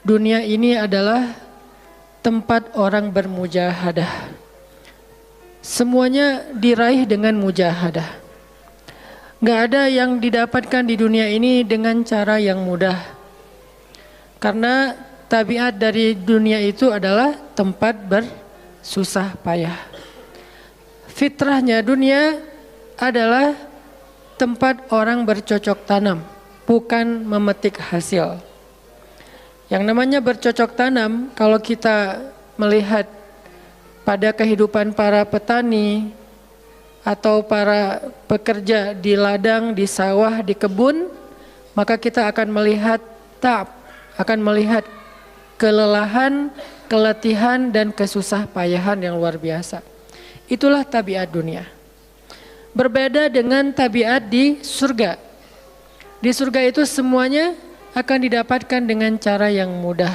dunia ini adalah tempat orang bermujahadah. Semuanya diraih dengan mujahadah. Gak ada yang didapatkan di dunia ini dengan cara yang mudah. Karena tabiat dari dunia itu adalah tempat bersusah payah. Fitrahnya dunia adalah tempat orang bercocok tanam, bukan memetik hasil. Yang namanya bercocok tanam, kalau kita melihat pada kehidupan para petani atau para pekerja di ladang, di sawah, di kebun, maka kita akan melihat akan melihat kelelahan, keletihan dan kesusah payahan yang luar biasa. Itulah tabiat dunia. Berbeda dengan tabiat di surga. Di surga itu semuanya akan didapatkan dengan cara yang mudah.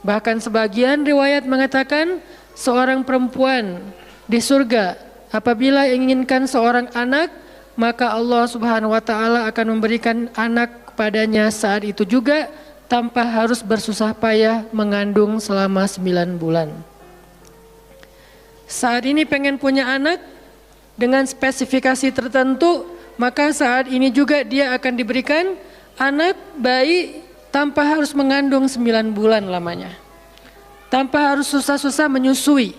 Bahkan sebagian riwayat mengatakan seorang perempuan di surga apabila inginkan seorang anak, maka Allah Subhanahu wa taala akan memberikan anak kepadanya saat itu juga tanpa harus bersusah payah mengandung selama 9 bulan. Saat ini pengen punya anak dengan spesifikasi tertentu, maka saat ini juga dia akan diberikan anak bayi tanpa harus mengandung 9 bulan lamanya. Tanpa harus susah-susah menyusui.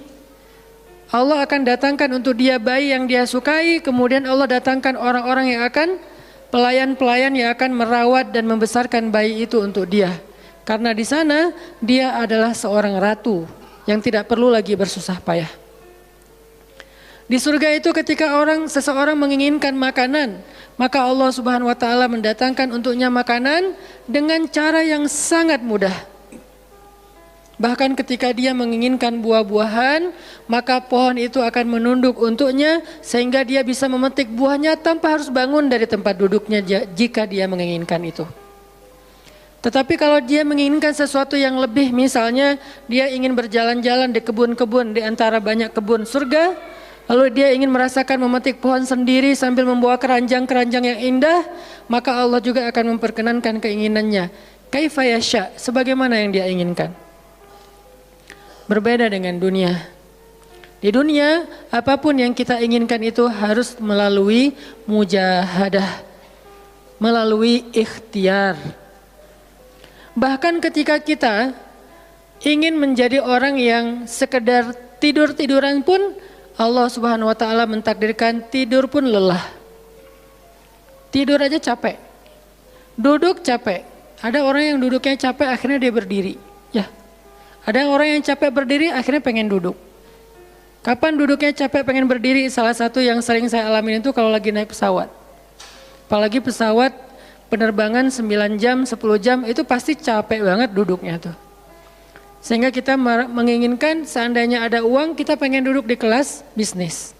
Allah akan datangkan untuk dia bayi yang dia sukai, kemudian Allah datangkan orang-orang yang akan, pelayan-pelayan yang akan merawat dan membesarkan bayi itu untuk dia. Karena di sana dia adalah seorang ratu yang tidak perlu lagi bersusah payah. Di surga itu ketika seseorang menginginkan makanan, maka Allah Subhanahu wa taala mendatangkan untuknya makanan dengan cara yang sangat mudah. Bahkan ketika dia menginginkan buah-buahan, maka pohon itu akan menunduk untuknya sehingga dia bisa memetik buahnya tanpa harus bangun dari tempat duduknya jika dia menginginkan itu. Tetapi kalau dia menginginkan sesuatu yang lebih, misalnya dia ingin berjalan-jalan di kebun-kebun di antara banyak kebun surga, lalu dia ingin merasakan memetik pohon sendiri sambil membawa keranjang-keranjang yang indah, maka Allah juga akan memperkenankan keinginannya. Kaifa yasha, sebagaimana yang dia inginkan. Berbeda dengan dunia. Di dunia, apapun yang kita inginkan itu harus melalui mujahadah, melalui ikhtiar. Bahkan ketika kita ingin menjadi orang yang sekedar tidur-tiduran pun, Allah Subhanahu wa taala mentakdirkan tidur pun lelah. Tidur aja capek. Duduk capek. Ada orang yang duduknya capek akhirnya dia berdiri. Ya. Ada orang yang capek berdiri akhirnya pengen duduk. Kapan duduknya capek pengen berdiri? Salah satu yang sering saya alamin itu kalau lagi naik pesawat. Apalagi pesawat penerbangan 9 jam, 10 jam itu pasti capek banget duduknya tuh. Sehingga kita menginginkan seandainya ada uang kita pengen duduk di kelas bisnis.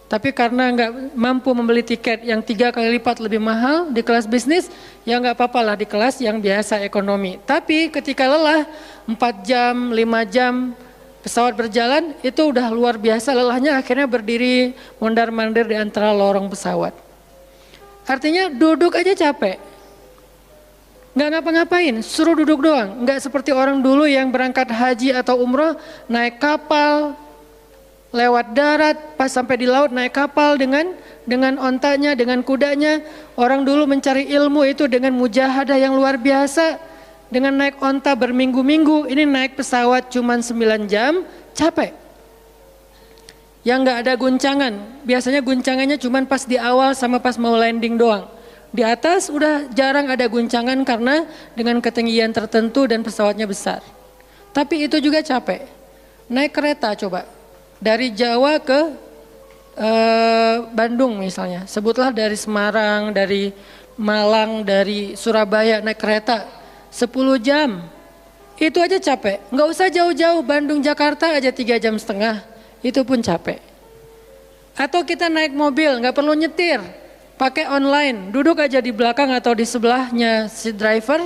Tapi karena nggak mampu membeli tiket yang 3 kali lipat lebih mahal di kelas bisnis, ya nggak apa-apa lah di kelas yang biasa ekonomi. Tapi ketika lelah 4 jam, 5 jam pesawat berjalan itu udah luar biasa lelahnya, akhirnya berdiri mondar-mandir di antara lorong pesawat. Artinya duduk aja capek. Nggak ngapa-ngapain, suruh duduk doang. Nggak seperti orang dulu yang berangkat haji atau umroh, naik kapal, lewat darat, pas sampai di laut naik kapal dengan ontanya, dengan kudanya. Orang dulu mencari ilmu itu dengan mujahadah yang luar biasa. Dengan naik onta berminggu-minggu, ini naik pesawat cuma 9 jam, capek. Yang nggak ada guncangan, biasanya guncangannya cuma pas di awal sama pas mau landing doang. Di atas udah jarang ada guncangan karena dengan ketinggian tertentu dan pesawatnya besar. Tapi itu juga capek. Naik kereta coba, dari Jawa ke Bandung misalnya. Sebutlah dari Semarang, dari Malang, dari Surabaya naik kereta 10 jam. Itu aja capek. Nggak usah jauh-jauh, Bandung Jakarta aja 3,5 jam. Itu pun capek. Atau kita naik mobil, nggak perlu nyetir, pakai online, duduk aja di belakang atau di sebelahnya si driver,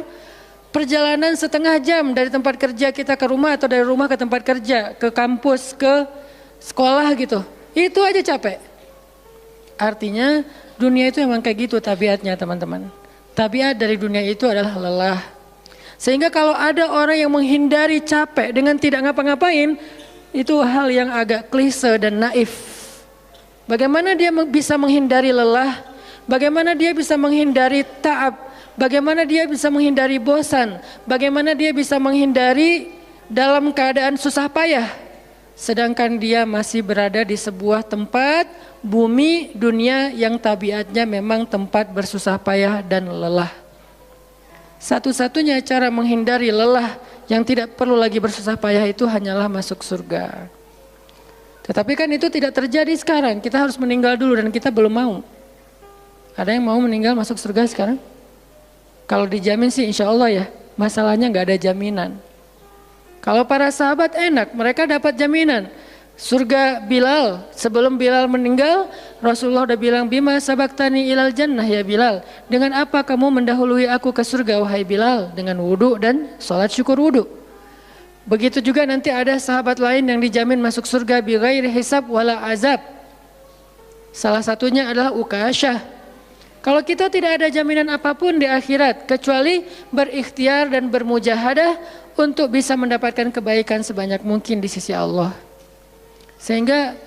perjalanan setengah jam dari tempat kerja kita ke rumah atau dari rumah ke tempat kerja, ke kampus, ke sekolah gitu. Itu aja capek. Artinya dunia itu emang kayak gitu tabiatnya teman-teman. Tabiat dari dunia itu adalah lelah. Sehingga kalau ada orang yang menghindari capek dengan tidak ngapa-ngapain, itu hal yang agak klise dan naif. Bagaimana dia bisa menghindari lelah? Bagaimana dia bisa menghindari ta'ab? Bagaimana dia bisa menghindari bosan? Bagaimana dia bisa menghindari dalam keadaan susah payah? Sedangkan dia masih berada di sebuah tempat, bumi, dunia yang tabiatnya memang tempat bersusah payah dan lelah. Satu-satunya cara menghindari lelah yang tidak perlu lagi bersusah payah itu hanyalah masuk surga. Tetapi kan itu tidak terjadi sekarang, kita harus meninggal dulu dan kita belum mau. Ada yang mau meninggal masuk surga sekarang? Kalau dijamin sih insya Allah ya, masalahnya nggak ada jaminan. Kalau para sahabat enak, mereka dapat jaminan. Surga Bilal, sebelum Bilal meninggal, Rasulullah udah bilang, Bima sabaktani ilal jannah ya Bilal. Dengan apa kamu mendahului aku ke surga wahai Bilal? Dengan wudu dan sholat syukur wudu. Begitu juga nanti ada sahabat lain yang dijamin masuk surga bighairi hisab wala azab. Salah satunya adalah Ukasyah. Kalau kita tidak ada jaminan apapun di akhirat kecuali berikhtiar dan bermujahadah untuk bisa mendapatkan kebaikan sebanyak mungkin di sisi Allah. Sehingga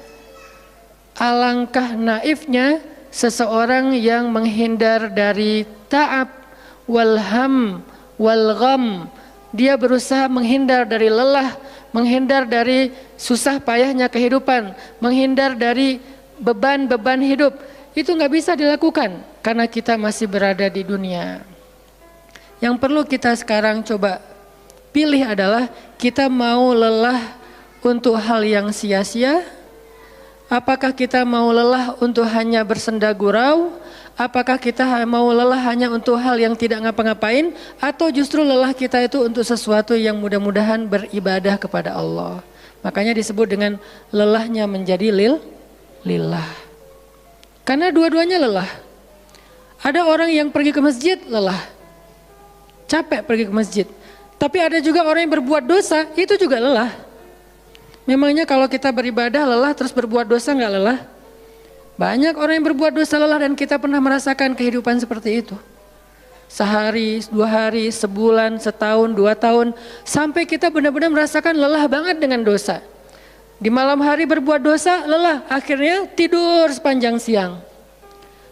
alangkah naifnya seseorang yang menghindar dari ta'ab wal ham wal gham. Dia berusaha menghindar dari lelah, menghindar dari susah payahnya kehidupan, menghindar dari beban-beban hidup. Itu nggak bisa dilakukan karena kita masih berada di dunia. Yang perlu kita sekarang coba pilih adalah kita mau lelah untuk hal yang sia-sia? Apakah kita mau lelah untuk hanya bersenda gurau? Apakah kita mau lelah hanya untuk hal yang tidak ngapa-ngapain? Atau justru lelah kita itu untuk sesuatu yang mudah-mudahan beribadah kepada Allah? Makanya disebut dengan lelahnya menjadi lillah. Karena dua-duanya lelah. Ada orang yang pergi ke masjid lelah, capek pergi ke masjid. Tapi ada juga orang yang berbuat dosa, itu juga lelah. Memangnya kalau kita beribadah lelah terus berbuat dosa nggak lelah? Banyak orang yang berbuat dosa lelah dan kita pernah merasakan kehidupan seperti itu. Sehari, 2 hari, sebulan, setahun, 2 tahun, sampai kita benar-benar merasakan lelah banget dengan dosa. Di malam hari berbuat dosa, lelah, akhirnya tidur sepanjang siang.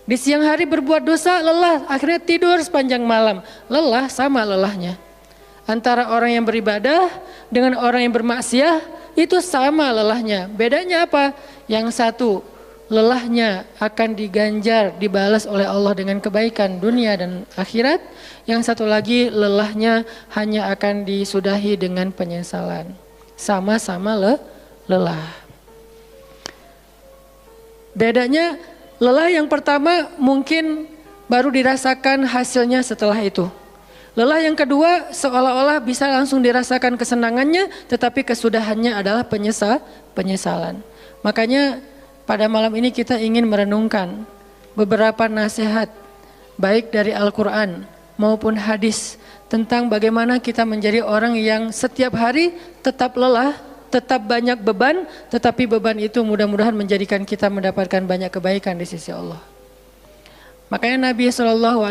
Di siang hari berbuat dosa, lelah, akhirnya tidur sepanjang malam. Lelah sama lelahnya. Antara orang yang beribadah dengan orang yang bermaksiat, itu sama lelahnya. Bedanya apa? Yang satu, lelahnya akan diganjar, dibalas oleh Allah dengan kebaikan dunia dan akhirat. Yang satu lagi, lelahnya hanya akan disudahi dengan penyesalan. Sama-sama lelah. Bedanya lelah yang pertama mungkin baru dirasakan hasilnya setelah itu. Lelah yang kedua seolah-olah bisa langsung dirasakan kesenangannya, tetapi kesudahannya adalah penyesalan. Makanya pada malam ini kita ingin merenungkan beberapa nasihat baik dari Al-Quran maupun hadis tentang bagaimana kita menjadi orang yang setiap hari tetap lelah, tetap banyak beban, tetapi beban itu mudah-mudahan menjadikan kita mendapatkan banyak kebaikan di sisi Allah. Makanya Nabi SAW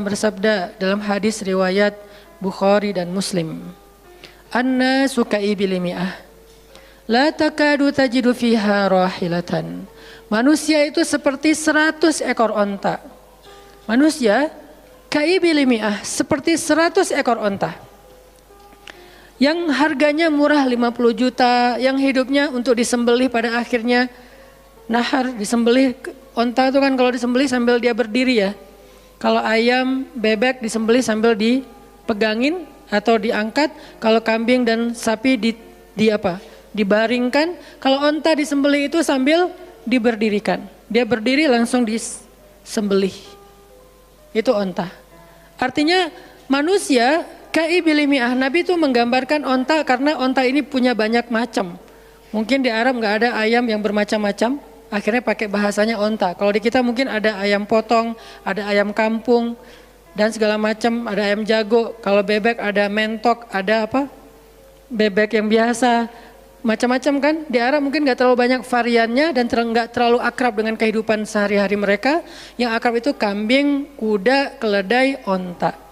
bersabda dalam hadis riwayat Bukhari dan Muslim, An-nasu ka'ibili mi'ah, la takadu tajidu fiha rahilatan. Manusia itu seperti 100 ekor onta. Manusia ka'ibili mi'ah, seperti 100 ekor onta. Yang harganya murah 50 juta, yang hidupnya untuk disembelih pada akhirnya nahar, disembelih. Onta itu kan kalau disembelih sambil dia berdiri ya. Kalau ayam, bebek disembelih sambil dipegangin atau diangkat. Kalau kambing dan sapi dibaringkan. Kalau onta disembelih itu sambil diberdirikan. Dia berdiri langsung disembelih. Itu onta. Artinya manusia kaibilimiah, Nabi itu menggambarkan onta karena onta ini punya banyak macam. Mungkin di Arab nggak ada ayam yang bermacam-macam, akhirnya pakai bahasanya onta. Kalau di kita mungkin ada ayam potong, ada ayam kampung, dan segala macam, ada ayam jago. Kalau bebek ada mentok, ada apa? Bebek yang biasa, macam-macam kan. Di Arab mungkin nggak terlalu banyak variannya dan nggak terlalu akrab dengan kehidupan sehari-hari mereka. Yang akrab itu kambing, kuda, keledai, onta.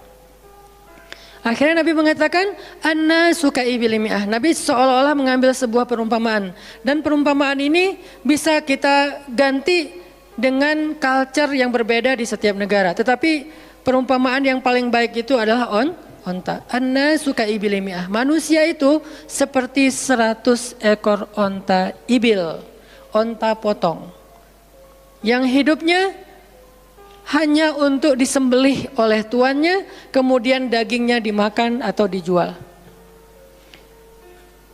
Akhirnya Nabi mengatakan, "An-nasu ka'ibili mi'ah." Nabi seolah-olah mengambil sebuah perumpamaan. Dan perumpamaan ini bisa kita ganti dengan culture yang berbeda di setiap negara. Tetapi perumpamaan yang paling baik itu adalah onta. An-nasu ka'ibili mi'ah. Manusia itu seperti 100 ekor onta ibil. Onta potong. Yang hidupnya hanya untuk disembelih oleh tuannya, kemudian dagingnya dimakan atau dijual.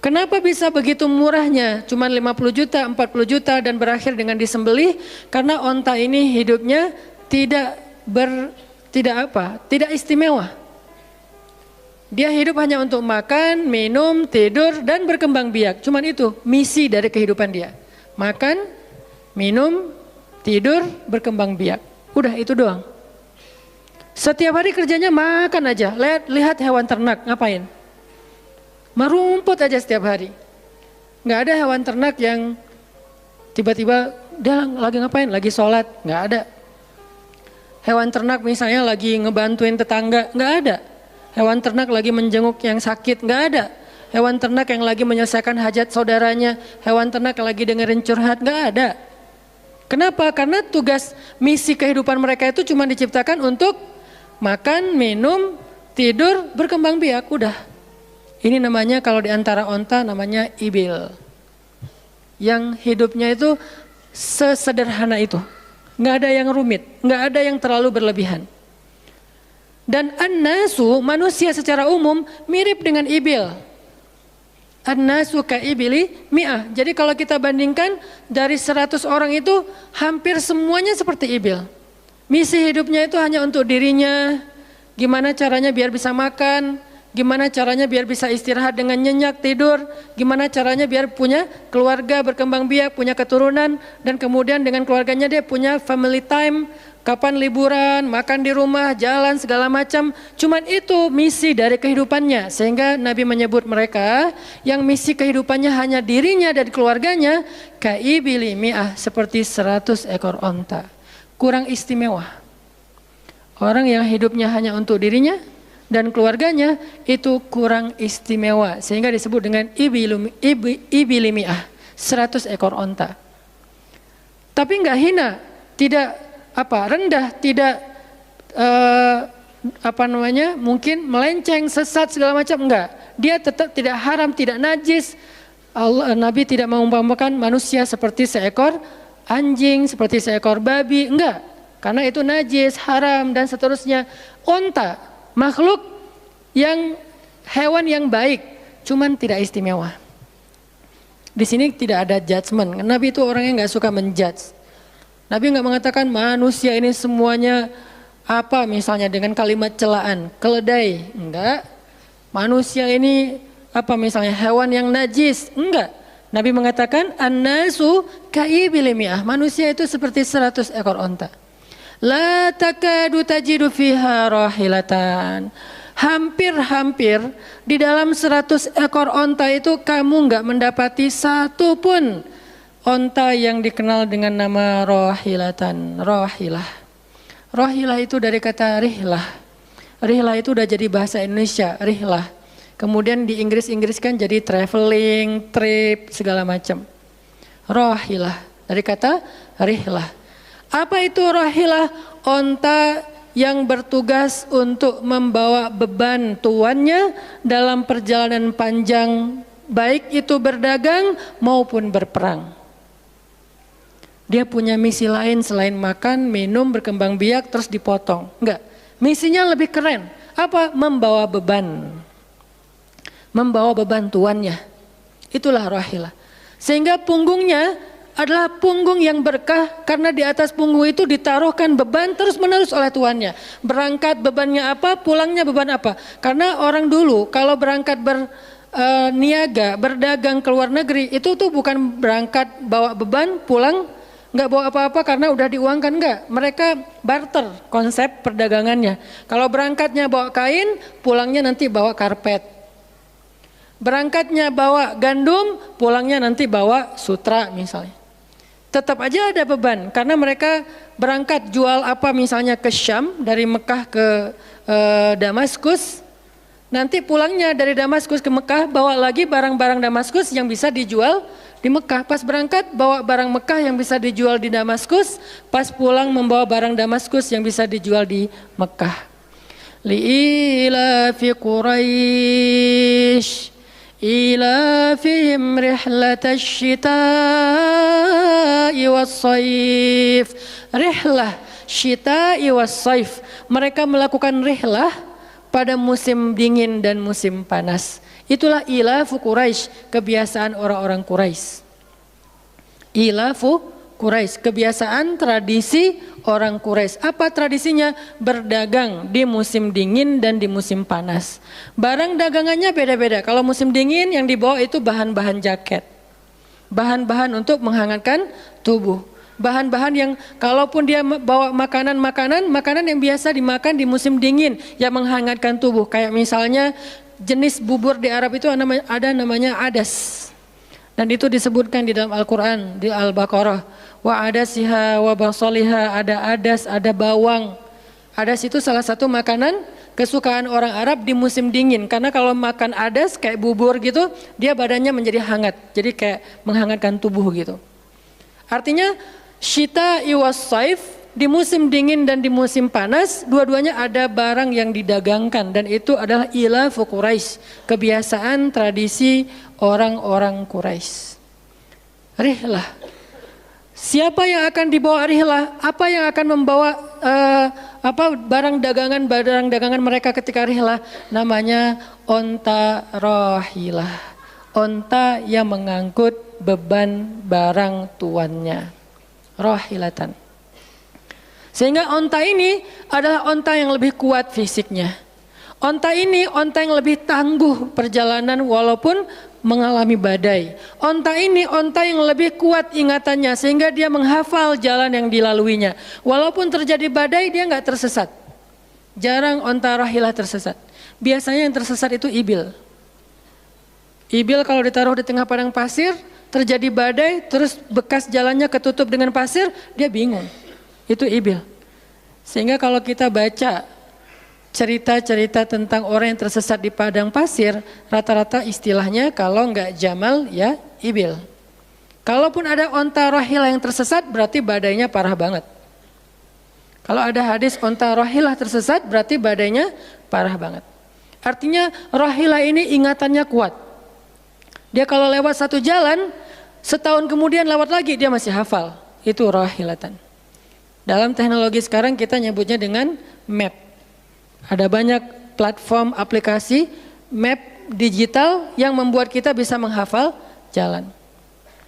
Kenapa bisa begitu murahnya? Cuma 50 juta, 40 juta dan berakhir dengan disembelih? Karena onta ini hidupnya tidak istimewa. Dia hidup hanya untuk makan, minum, tidur dan berkembang biak. Cuman itu misi dari kehidupan dia. Makan, minum, tidur, berkembang biak. Udah itu doang. Setiap hari kerjanya makan aja. Lihat hewan ternak ngapain? Merumput aja setiap hari. Nggak ada hewan ternak yang tiba-tiba dia lagi ngapain? Lagi sholat. Nggak ada. Hewan ternak misalnya lagi ngebantuin tetangga. Nggak ada. Hewan ternak lagi menjenguk yang sakit. Nggak ada. Hewan ternak yang lagi menyelesaikan hajat saudaranya. Hewan ternak yang lagi dengerin curhat. Nggak ada. Kenapa? Karena tugas misi kehidupan mereka itu cuma diciptakan untuk makan, minum, tidur, berkembang biak, udah. Ini namanya kalau di antara onta namanya ibil. Yang hidupnya itu sesederhana itu. Nggak ada yang rumit, nggak ada yang terlalu berlebihan. Dan an-nasu, manusia secara umum mirip dengan ibil. An-nasu ka'ibili mi'ah. Jadi kalau kita bandingkan dari 100 orang itu hampir semuanya seperti ibil. Misi hidupnya itu hanya untuk dirinya. Gimana caranya biar bisa makan, gimana caranya biar bisa istirahat dengan nyenyak tidur, gimana caranya biar punya keluarga berkembang biak, punya keturunan dan kemudian dengan keluarganya dia punya family time. Kapan liburan, makan di rumah, jalan segala macam. Cuman itu misi dari kehidupannya. Sehingga Nabi menyebut mereka yang misi kehidupannya hanya dirinya dan keluarganya. Ka'ibili mi'ah, seperti 100 ekor onta. Kurang istimewa. Orang yang hidupnya hanya untuk dirinya dan keluarganya itu kurang istimewa. Sehingga disebut dengan ibili mi'ah, 100 ekor onta. Tapi enggak hina, tidak rendah, tidak mungkin melenceng, sesat segala macam, enggak. Dia tetap tidak haram, tidak najis. Nabi tidak mengumpamakan manusia seperti seekor anjing, seperti seekor babi, enggak. Karena itu najis, haram dan seterusnya. Onta, makhluk yang hewan yang baik, cuman tidak istimewa. Di sini tidak ada judgement. Nabi itu orangnya enggak suka menjudge. Nabi nggak mengatakan manusia ini semuanya apa misalnya dengan kalimat celaan, keledai, enggak. Manusia ini apa misalnya hewan yang najis, enggak. Nabi mengatakan an-nasu ka'ibili mi'ah, manusia itu seperti 100 ekor onta. La takadu tajidu fiha rahilatan. Hampir-hampir di dalam 100 ekor onta itu kamu nggak mendapati satu pun onta yang dikenal dengan nama rohilatan, rohilah. Rohilah itu dari kata rihlah. Rihlah itu udah jadi bahasa Indonesia, rihlah. Kemudian di Inggris-Inggriskan jadi traveling, trip, segala macam. Rohilah, dari kata rihlah. Apa itu rohilah? Onta yang bertugas untuk membawa beban tuannya dalam perjalanan panjang, baik itu berdagang maupun berperang. Dia punya misi lain selain makan, minum, berkembang biak, terus dipotong. Enggak, misinya lebih keren. Apa? Membawa beban. Membawa beban tuannya. Itulah rahilah. Sehingga punggungnya adalah punggung yang berkah karena di atas punggung itu ditaruhkan beban terus menerus oleh tuannya. Berangkat bebannya apa, pulangnya beban apa. Karena orang dulu kalau berangkat niaga, berdagang ke luar negeri, itu tuh bukan berangkat bawa beban, pulang nggak bawa apa-apa karena udah diuangkan, enggak. Mereka barter konsep perdagangannya. Kalau berangkatnya bawa kain, pulangnya nanti bawa karpet. Berangkatnya bawa gandum, pulangnya nanti bawa sutra misalnya. Tetap aja ada beban karena mereka berangkat jual apa misalnya ke Syam, dari Mekah ke Damaskus. Nanti pulangnya dari Damaskus ke Mekah bawa lagi barang-barang Damaskus yang bisa dijual di Mekah. Pas berangkat bawa barang Mekah yang bisa dijual di Damaskus, pas pulang membawa barang Damaskus yang bisa dijual di Mekah. Li'ilafi Quraisy ilafihim rihlatash syita'i was-saif. Rihlah syita'i was-saif. Mereka melakukan rihlah pada musim dingin dan musim panas. Itulah ilafu Quraisy, kebiasaan orang-orang Quraisy. Ilafu Quraisy, kebiasaan tradisi orang Quraisy. Apa tradisinya? Berdagang di musim dingin dan di musim panas. Barang dagangannya beda-beda. Kalau musim dingin yang dibawa itu bahan-bahan jaket. Bahan-bahan untuk menghangatkan tubuh. Bahan-bahan yang kalaupun dia bawa makanan yang biasa dimakan di musim dingin yang menghangatkan tubuh. Kayak misalnya jenis bubur di Arab itu ada namanya adas. Dan itu disebutkan di dalam Al-Quran, di Al-Baqarah. Wa adasiha wa basaliha, ada adas, ada bawang. Adas itu salah satu makanan kesukaan orang Arab di musim dingin. Karena kalau makan adas kayak bubur gitu, dia badannya menjadi hangat. Jadi kayak menghangatkan tubuh gitu. Artinya syita'i was-saif, di musim dingin dan di musim panas, dua-duanya ada barang yang didagangkan, dan itu adalah ilafu Quraisy, kebiasaan tradisi orang-orang Quraisy. Rihlah. Siapa yang akan dibawa rihlah? Apa yang akan membawa barang dagangan mereka ketika rihlah? Namanya onta rahilah. Onta yang mengangkut beban barang tuannya. Rahilatan. Sehingga onta ini adalah onta yang lebih kuat fisiknya. Onta ini onta yang lebih tangguh perjalanan walaupun mengalami badai. Onta ini onta yang lebih kuat ingatannya sehingga dia menghafal jalan yang dilaluinya. Walaupun terjadi badai dia nggak tersesat. Jarang onta rahilah tersesat. Biasanya yang tersesat itu ibil. Ibil kalau ditaruh di tengah padang pasir, terjadi badai, terus bekas jalannya ketutup dengan pasir, dia bingung. Itu ibil. Sehingga kalau kita baca cerita-cerita tentang orang yang tersesat di padang pasir, rata-rata istilahnya kalau enggak jamal ya ibil. Kalaupun ada onta rahilah yang tersesat, berarti badainya parah banget. Kalau ada hadis onta rahilah tersesat, berarti badainya parah banget. Artinya rahilah ini ingatannya kuat. Dia kalau lewat satu jalan, setahun kemudian lewat lagi dia masih hafal. Itu rahilatan. Dalam teknologi sekarang kita nyebutnya dengan map. Ada banyak platform aplikasi map digital yang membuat kita bisa menghafal jalan.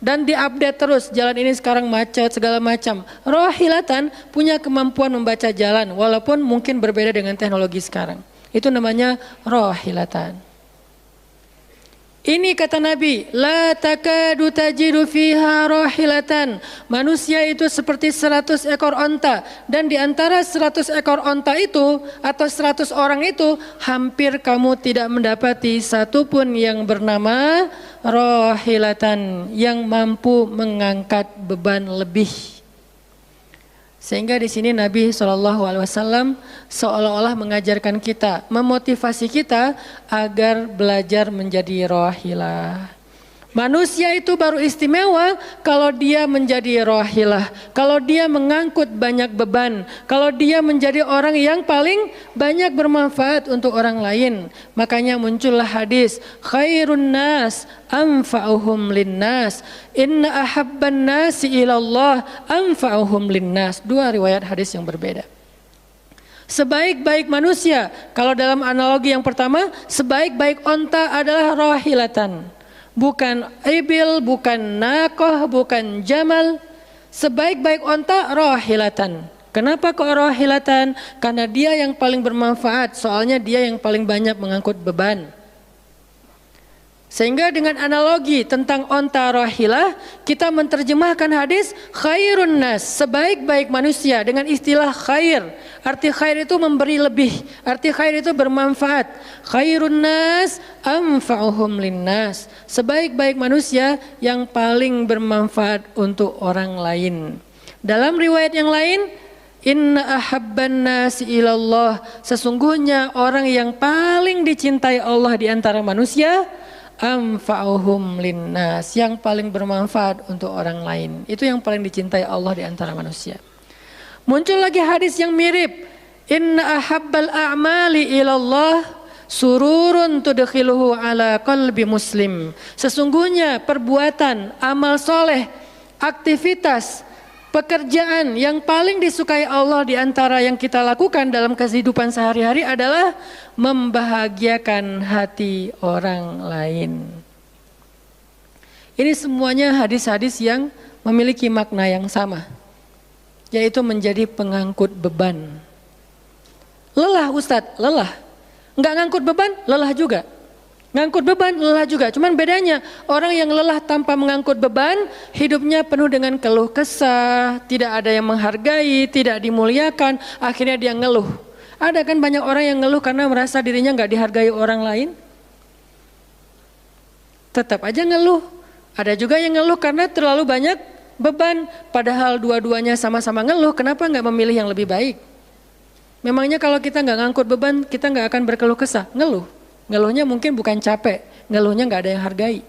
Dan diupdate terus, jalan ini sekarang macet segala macam. Rahilatan punya kemampuan membaca jalan walaupun mungkin berbeda dengan teknologi sekarang. Itu namanya rahilatan. Ini kata Nabi, la takadu tajidu fiha rahilatan. Manusia itu seperti 100 ekor onta, dan di antara 100 ekor onta itu atau 100 orang itu hampir kamu tidak mendapati satupun yang bernama rahilatan yang mampu mengangkat beban lebih. Sehingga di sini Nabi SAW seolah-olah mengajarkan kita, memotivasi kita agar belajar menjadi rahilah. Manusia itu baru istimewa kalau dia menjadi rahilah, kalau dia mengangkut banyak beban, kalau dia menjadi orang yang paling banyak bermanfaat untuk orang lain. Makanya muncullah hadis, khairun nas anfa'uhum linnas, inna ahabban nasi ilallah anfa'uhum linnas. Dua riwayat hadis yang berbeda. Sebaik-baik manusia, kalau dalam analogi yang pertama, sebaik-baik onta adalah rahilatan. Bukan ibil, bukan nakoh, bukan jamal. Sebaik-baik onta rahilatan. Kenapa kok rahilatan? Karena dia yang paling bermanfaat, soalnya dia yang paling banyak mengangkut beban. Sehingga dengan analogi tentang onta rahilah, kita menerjemahkan hadis khairun nas, sebaik-baik manusia dengan istilah khair. Arti khair itu memberi lebih, arti khair itu bermanfaat. Khairun nas anfa'uhum linnas, sebaik-baik manusia yang paling bermanfaat untuk orang lain. Dalam riwayat yang lain, Inna ahabban nasi ilallah, sesungguhnya orang yang paling dicintai Allah di antara manusia, anfa'uhum linnas, yang paling bermanfaat untuk orang lain. Itu yang paling dicintai Allah di antara manusia. Muncul lagi hadis yang mirip. Inna ahabbal a'mali ilallah sururun tudkhiluhu ala qalbi muslim. Sesungguhnya perbuatan, amal soleh, aktivitas, pekerjaan yang paling disukai Allah di antara yang kita lakukan dalam kehidupan sehari-hari adalah membahagiakan hati orang lain. Ini semuanya hadis-hadis yang memiliki makna yang sama, yaitu menjadi pengangkut beban. Lelah Ustadz, lelah. Enggak ngangkut beban, lelah juga. Ngangkut beban, lelah juga. Cuman bedanya, orang yang lelah tanpa mengangkut beban, hidupnya penuh dengan keluh kesah, tidak ada yang menghargai, tidak dimuliakan, akhirnya dia ngeluh. Ada kan banyak orang yang ngeluh karena merasa dirinya nggak dihargai orang lain. Tetap aja ngeluh. Ada juga yang ngeluh karena terlalu banyak beban, padahal dua-duanya sama-sama ngeluh, kenapa nggak memilih yang lebih baik? Memangnya kalau kita nggak ngangkut beban, kita nggak akan berkeluh kesah, ngeluh. Ngeluhnya mungkin bukan capek, ngeluhnya nggak ada yang hargai.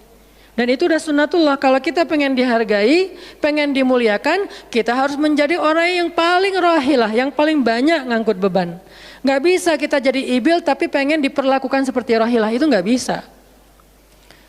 Dan itu udah sunnatullah, kalau kita pengen dihargai, pengen dimuliakan, kita harus menjadi orang yang paling rahilah, yang paling banyak ngangkut beban. Nggak bisa kita jadi ibil tapi pengen diperlakukan seperti rahilah, itu nggak bisa.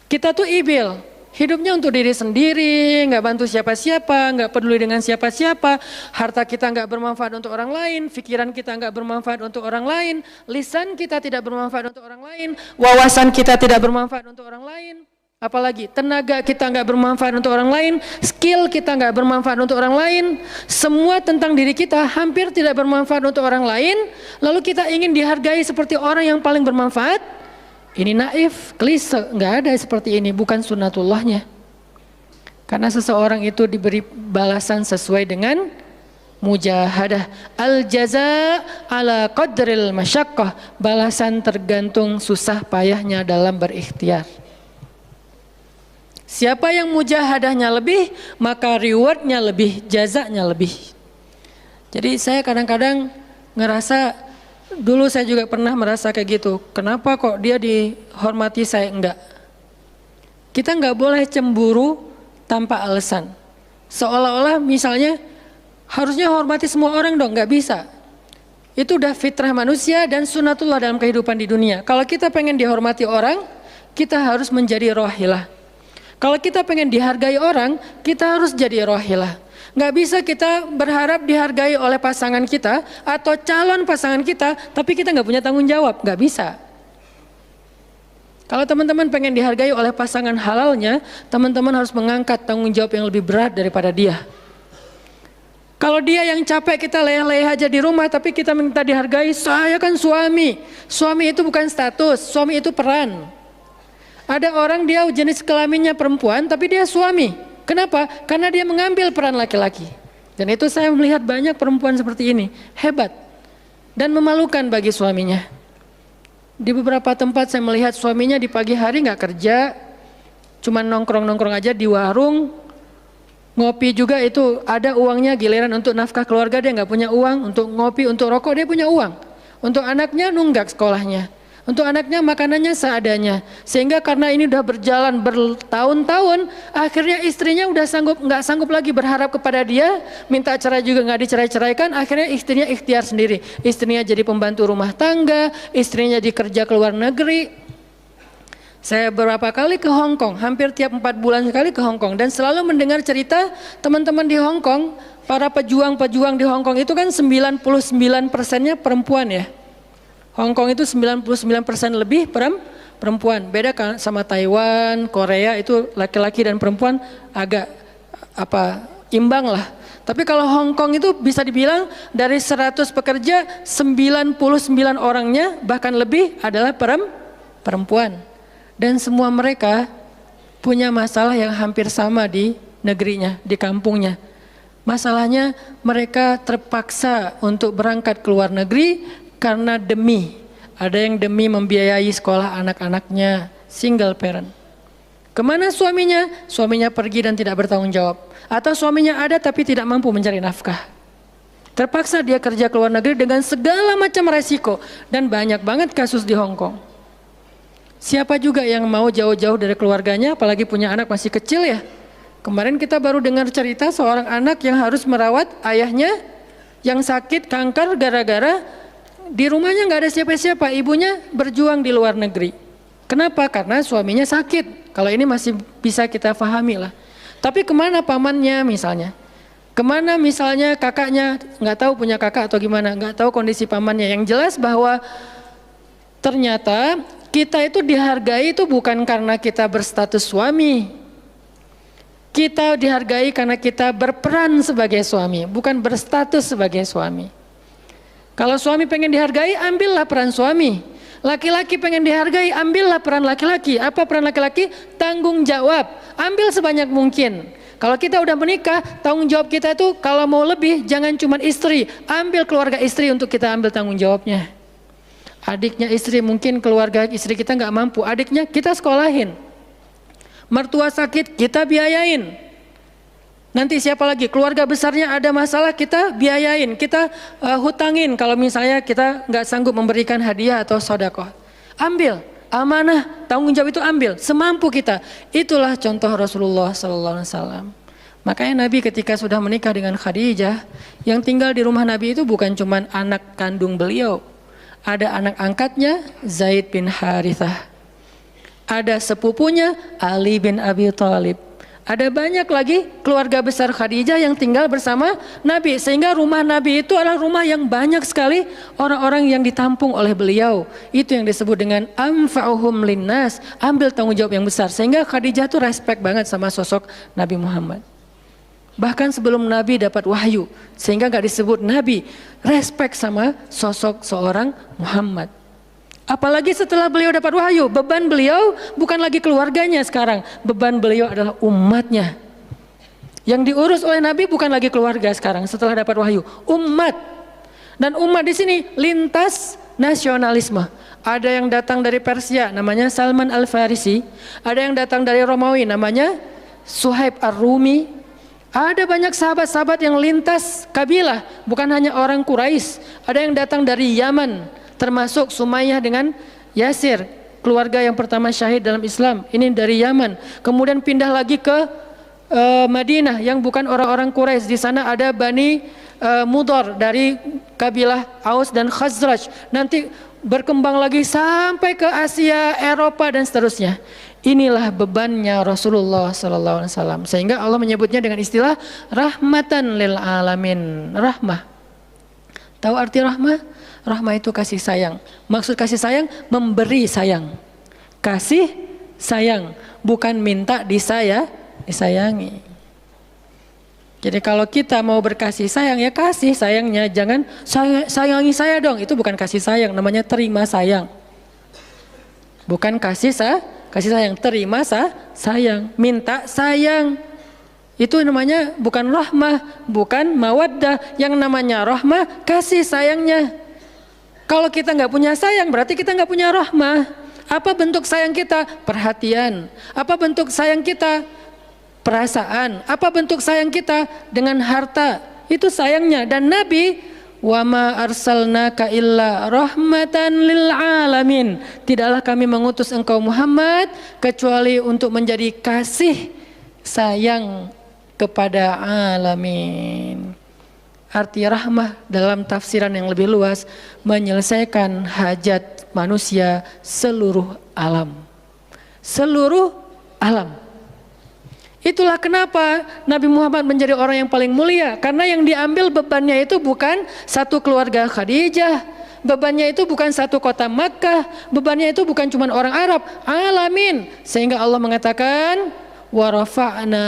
Kita tuh ibil, hidupnya untuk diri sendiri, nggak bantu siapa-siapa, nggak peduli dengan siapa-siapa, harta kita nggak bermanfaat untuk orang lain, pikiran kita nggak bermanfaat untuk orang lain, lisan kita tidak bermanfaat untuk orang lain, wawasan kita tidak bermanfaat untuk orang lain, apalagi tenaga kita nggak bermanfaat untuk orang lain, skill kita nggak bermanfaat untuk orang lain, semua tentang diri kita hampir tidak bermanfaat untuk orang lain, lalu kita ingin dihargai seperti orang yang paling bermanfaat. Ini naif, klise, nggak ada seperti ini, bukan sunnatullahnya. Karena seseorang itu diberi balasan sesuai dengan mujahadah. Al-jaza ala qadril masyaqqah, balasan tergantung susah payahnya dalam berikhtiar. Siapa yang mujahadahnya lebih, maka rewardnya lebih, jazanya lebih. Jadi saya kadang-kadang ngerasa, dulu saya juga pernah merasa kayak gitu. Kenapa kok dia dihormati saya enggak? Kita enggak boleh cemburu tanpa alasan. Seolah-olah misalnya harusnya hormati semua orang dong, enggak bisa. Itu udah fitrah manusia dan sunnatullah dalam kehidupan di dunia. Kalau kita pengen dihormati orang, kita harus menjadi rahilah. Kalau kita pengen dihargai orang, kita harus jadi rahilah. Nggak bisa kita berharap dihargai oleh pasangan kita atau calon pasangan kita, tapi kita nggak punya tanggung jawab, nggak bisa. Kalau teman-teman pengen dihargai oleh pasangan halalnya, teman-teman harus mengangkat tanggung jawab yang lebih berat daripada dia. Kalau dia yang capek, kita leleh aja di rumah, tapi kita minta dihargai, saya kan suami. Suami itu bukan status, suami itu peran. Ada orang dia jenis kelaminnya perempuan, tapi dia suami. Kenapa? Karena dia mengambil peran laki-laki. Dan itu saya melihat banyak perempuan seperti ini, hebat dan memalukan bagi suaminya. Di beberapa tempat saya melihat suaminya di pagi hari nggak kerja, cuma nongkrong-nongkrong aja di warung, ngopi juga itu ada uangnya, giliran untuk nafkah keluarga dia nggak punya uang, untuk ngopi, untuk rokok dia punya uang, untuk anaknya nunggak sekolahnya. Untuk anaknya makanannya seadanya, sehingga karena ini udah berjalan bertahun-tahun, akhirnya istrinya udah nggak sanggup lagi berharap kepada dia, minta cerai juga nggak dicerai-ceraikan, akhirnya istrinya ikhtiar sendiri, istrinya jadi pembantu rumah tangga, istrinya jadi kerja ke luar negeri. Saya beberapa kali ke Hong Kong, hampir tiap 4 bulan sekali ke Hong Kong, dan selalu mendengar cerita teman-teman di Hong Kong, para pejuang-pejuang di Hong Kong itu kan 99%-nya perempuan ya. Hong Kong itu 99% lebih perempuan. Beda kan sama Taiwan, Korea itu laki-laki dan perempuan agak imbang lah. Tapi kalau Hong Kong itu bisa dibilang dari 100 pekerja 99 orangnya bahkan lebih adalah perempuan. Dan semua mereka punya masalah yang hampir sama di negerinya, di kampungnya. Masalahnya mereka terpaksa untuk berangkat ke luar negeri karena ada yang demi membiayai sekolah anak-anaknya, single parent. Kemana suaminya? Suaminya pergi dan tidak bertanggung jawab. Atau suaminya ada tapi tidak mampu mencari nafkah. Terpaksa dia kerja ke luar negeri dengan segala macam resiko. Dan banyak banget kasus di Hong Kong. Siapa juga yang mau jauh-jauh dari keluarganya, apalagi punya anak masih kecil ya. Kemarin kita baru dengar cerita seorang anak yang harus merawat ayahnya yang sakit kanker gara-gara di rumahnya nggak ada siapa-siapa. Ibunya berjuang di luar negeri. Kenapa? Karena suaminya sakit. Kalau ini masih bisa kita pahami lah. Tapi kemana pamannya misalnya? Kemana misalnya kakaknya? Nggak tahu punya kakak atau gimana? Nggak tahu kondisi pamannya. Yang jelas bahwa ternyata kita itu dihargai itu bukan karena kita berstatus suami. Kita dihargai karena kita berperan sebagai suami, bukan berstatus sebagai suami. Kalau suami pengen dihargai, ambillah peran suami. Laki-laki pengen dihargai, ambillah peran laki-laki. Apa peran laki-laki? Tanggung jawab. Ambil sebanyak mungkin. Kalau kita udah menikah, tanggung jawab kita itu kalau mau lebih, jangan cuma istri. Ambil keluarga istri untuk kita ambil tanggung jawabnya. Adiknya istri, mungkin keluarga istri kita nggak mampu. Adiknya kita sekolahin. Mertua sakit, kita biayain. Nanti siapa lagi? Keluarga besarnya ada masalah, kita biayain, kita hutangin. Kalau misalnya kita nggak sanggup memberikan hadiah atau sedekah, ambil amanah, tanggung jawab itu ambil semampu kita. Itulah contoh Rasulullah SAW. Makanya Nabi ketika sudah menikah dengan Khadijah, yang tinggal di rumah Nabi itu bukan cuma anak kandung beliau, ada anak angkatnya Zaid bin Harithah. Ada sepupunya Ali bin Abi Thalib. Ada banyak lagi keluarga besar Khadijah yang tinggal bersama Nabi. Sehingga rumah Nabi itu adalah rumah yang banyak sekali orang-orang yang ditampung oleh beliau. Itu yang disebut dengan anfa'uhum linnas. Ambil tanggung jawab yang besar. Sehingga Khadijah tuh respect banget sama sosok Nabi Muhammad. Bahkan sebelum Nabi dapat wahyu. Sehingga gak disebut Nabi. Respect sama sosok seorang Muhammad. Apalagi setelah beliau dapat wahyu, beban beliau bukan lagi keluarganya sekarang, beban beliau adalah umatnya. Yang diurus oleh Nabi bukan lagi keluarga sekarang setelah dapat wahyu, umat. Dan umat di sini lintas nasionalisme. Ada yang datang dari Persia, namanya Salman Al-Farisi. Ada yang datang dari Romawi, namanya Suhaib Ar-Rumi. Ada banyak sahabat-sahabat yang lintas kabilah, bukan hanya orang Quraisy. Ada yang datang dari Yaman, termasuk Sumayyah dengan Yasir, keluarga yang pertama syahid dalam Islam. Ini dari Yaman. Kemudian pindah lagi ke Madinah yang bukan orang-orang Quraisy. Di sana ada Bani Mudhar dari kabilah Aus dan Khazraj. Nanti berkembang lagi sampai ke Asia, Eropa dan seterusnya. Inilah bebannya Rasulullah SAW. Sehingga Allah menyebutnya dengan istilah rahmatan lil alamin. Rahmah. Tahu arti rahmah? Rahmah itu kasih sayang. Maksud kasih sayang, memberi sayang. Kasih sayang, bukan minta disayangi. Jadi kalau kita mau berkasih sayang, ya kasih sayangnya. Jangan sayangi saya dong. Itu bukan kasih sayang, namanya terima sayang. Bukan kasih sayang, terima sayang. Minta sayang. Itu namanya bukan rahmah, bukan mawaddah. Yang namanya rahmah, kasih sayangnya. Kalau kita nggak punya sayang, berarti kita nggak punya rahmah. Apa bentuk sayang kita? Perhatian. Apa bentuk sayang kita? Perasaan. Apa bentuk sayang kita? Dengan harta. Itu sayangnya. Dan Nabi, wa ma arsalnaka illa rahmatan lil alamin. Tidaklah kami mengutus engkau Muhammad kecuali untuk menjadi kasih sayang kepada alamin. Arti rahmah dalam tafsiran yang lebih luas, menyelesaikan hajat manusia seluruh alam. Seluruh alam. Itulah kenapa Nabi Muhammad menjadi orang yang paling mulia. Karena yang diambil bebannya itu bukan satu keluarga Khadijah. Bebannya itu bukan satu kota Makkah. Bebannya itu bukan cuma orang Arab. Alamin. Sehingga Allah mengatakan, wa rafa'na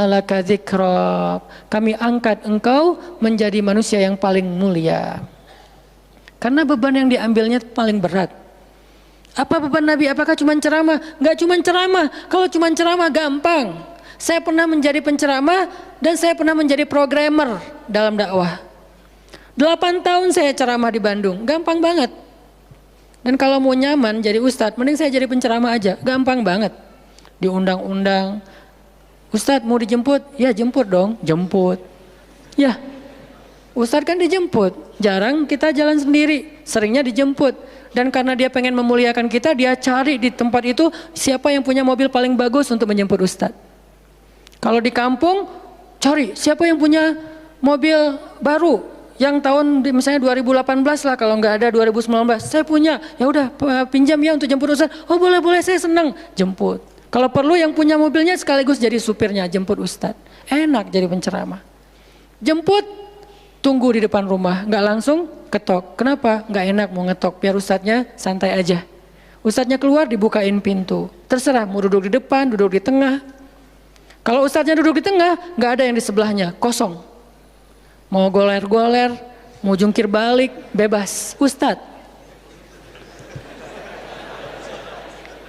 laka dzikrak. Kami angkat engkau menjadi manusia yang paling mulia. Karena beban yang diambilnya paling berat. Apa beban Nabi? Apakah cuma ceramah? Enggak cuma ceramah. Kalau cuma ceramah gampang. Saya pernah menjadi penceramah dan saya pernah menjadi programmer dalam dakwah. 8 tahun saya ceramah di Bandung. Gampang banget. Dan kalau mau nyaman jadi ustadz, mending saya jadi penceramah aja. Gampang banget. Diundang-undang, Ustadz mau dijemput? Ya jemput dong, jemput. Ya, Ustadz kan dijemput, jarang kita jalan sendiri, seringnya dijemput. Dan karena dia pengen memuliakan kita, dia cari di tempat itu siapa yang punya mobil paling bagus untuk menjemput Ustadz. Kalau di kampung, cari siapa yang punya mobil baru, yang tahun misalnya 2018 lah, kalau nggak ada 2019, saya punya, ya udah pinjam ya untuk jemput Ustadz. Oh boleh, saya senang, jemput. Kalau perlu yang punya mobilnya sekaligus jadi supirnya, jemput Ustadz. Enak jadi penceramah. Jemput, tunggu di depan rumah, nggak langsung ketok. Kenapa? Nggak enak mau ngetok, biar Ustadznya santai aja. Ustadznya keluar, dibukain pintu. Terserah mau duduk di depan, duduk di tengah. Kalau Ustadznya duduk di tengah, nggak ada yang di sebelahnya, kosong. Mau goler-goler, mau jungkir balik, bebas. Ustadz.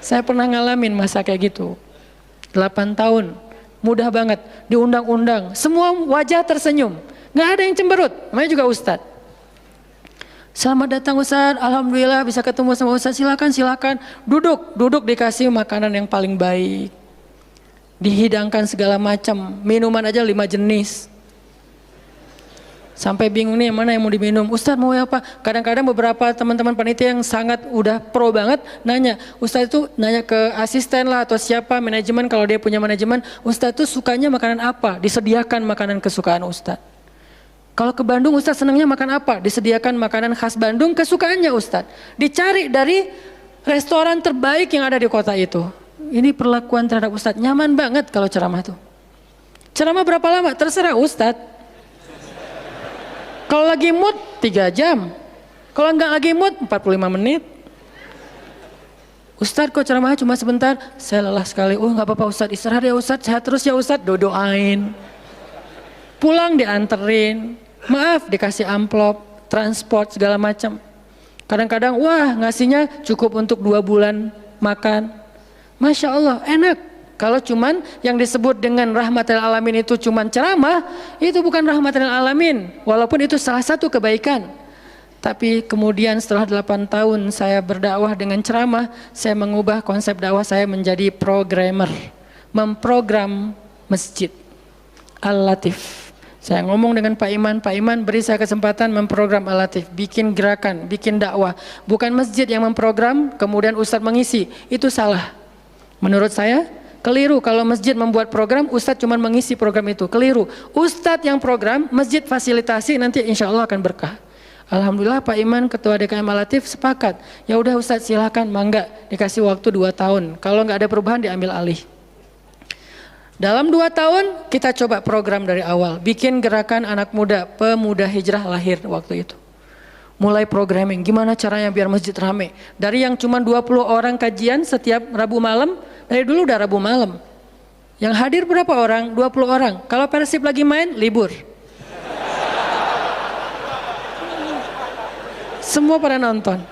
Saya pernah ngalamin masa kayak gitu. 8 tahun, mudah banget, diundang-undang. Semua wajah tersenyum, nggak ada yang cemberut, namanya juga Ustadz. Selamat datang Ustadz, alhamdulillah bisa ketemu sama Ustadz, silakan. Duduk dikasih makanan yang paling baik. Dihidangkan segala macam, minuman aja 5 jenis. Sampai bingung nih yang mana yang mau diminum. Ustadz mau apa? Kadang-kadang beberapa teman-teman panitia yang sangat udah pro banget nanya. Ustadz itu nanya ke asisten lah atau siapa manajemen, kalau dia punya manajemen. Ustadz itu sukanya makanan apa? Disediakan makanan kesukaan Ustadz. Kalau ke Bandung Ustadz senangnya makan apa? Disediakan makanan khas Bandung kesukaannya Ustadz. Dicari dari restoran terbaik yang ada di kota itu. Ini perlakuan terhadap Ustadz. Nyaman banget kalau ceramah tuh. Ceramah berapa lama? Terserah Ustadz. Kalau lagi mood 3 jam. Kalau nggak lagi mood 45 menit. Ustadz kok ceramahnya cuma sebentar? Saya lelah sekali. Oh nggak apa-apa Ustadz, istirahat ya Ustadz, sehat terus ya Ustadz. Doain. Pulang dianterin. Maaf dikasih amplop, transport segala macam. Kadang-kadang wah ngasihnya cukup untuk 2 bulan makan. Masya Allah enak. Kalau cuman yang disebut dengan rahmatil alamin itu cuman ceramah, itu bukan rahmatil alamin. Walaupun itu salah satu kebaikan. Tapi kemudian setelah 8 tahun saya berdakwah dengan ceramah, saya mengubah konsep dakwah saya menjadi programmer. Memprogram masjid. Al-Latif. Saya ngomong dengan Pak Iman beri saya kesempatan memprogram Al-Latif, bikin gerakan, bikin dakwah. Bukan masjid yang memprogram, kemudian Ustadz mengisi, itu salah. Menurut saya, keliru kalau masjid membuat program, Ustadz cuma mengisi program itu, keliru. Ustadz yang program, masjid fasilitasi, nanti insya Allah akan berkah. Alhamdulillah Pak Iman, Ketua DKM Al-Latif sepakat, ya udah Ustadz silakan, mangga, dikasih waktu 2 tahun, kalau nggak ada perubahan diambil alih. Dalam 2 tahun kita coba program dari awal, bikin gerakan anak muda, pemuda hijrah lahir waktu itu. Mulai programming, gimana caranya biar masjid rame. Dari yang cuma 20 orang kajian setiap Rabu malam, dari dulu udah Rabu malam. Yang hadir berapa orang? 20 orang. Kalau Persib lagi main, libur. Semua pada nonton.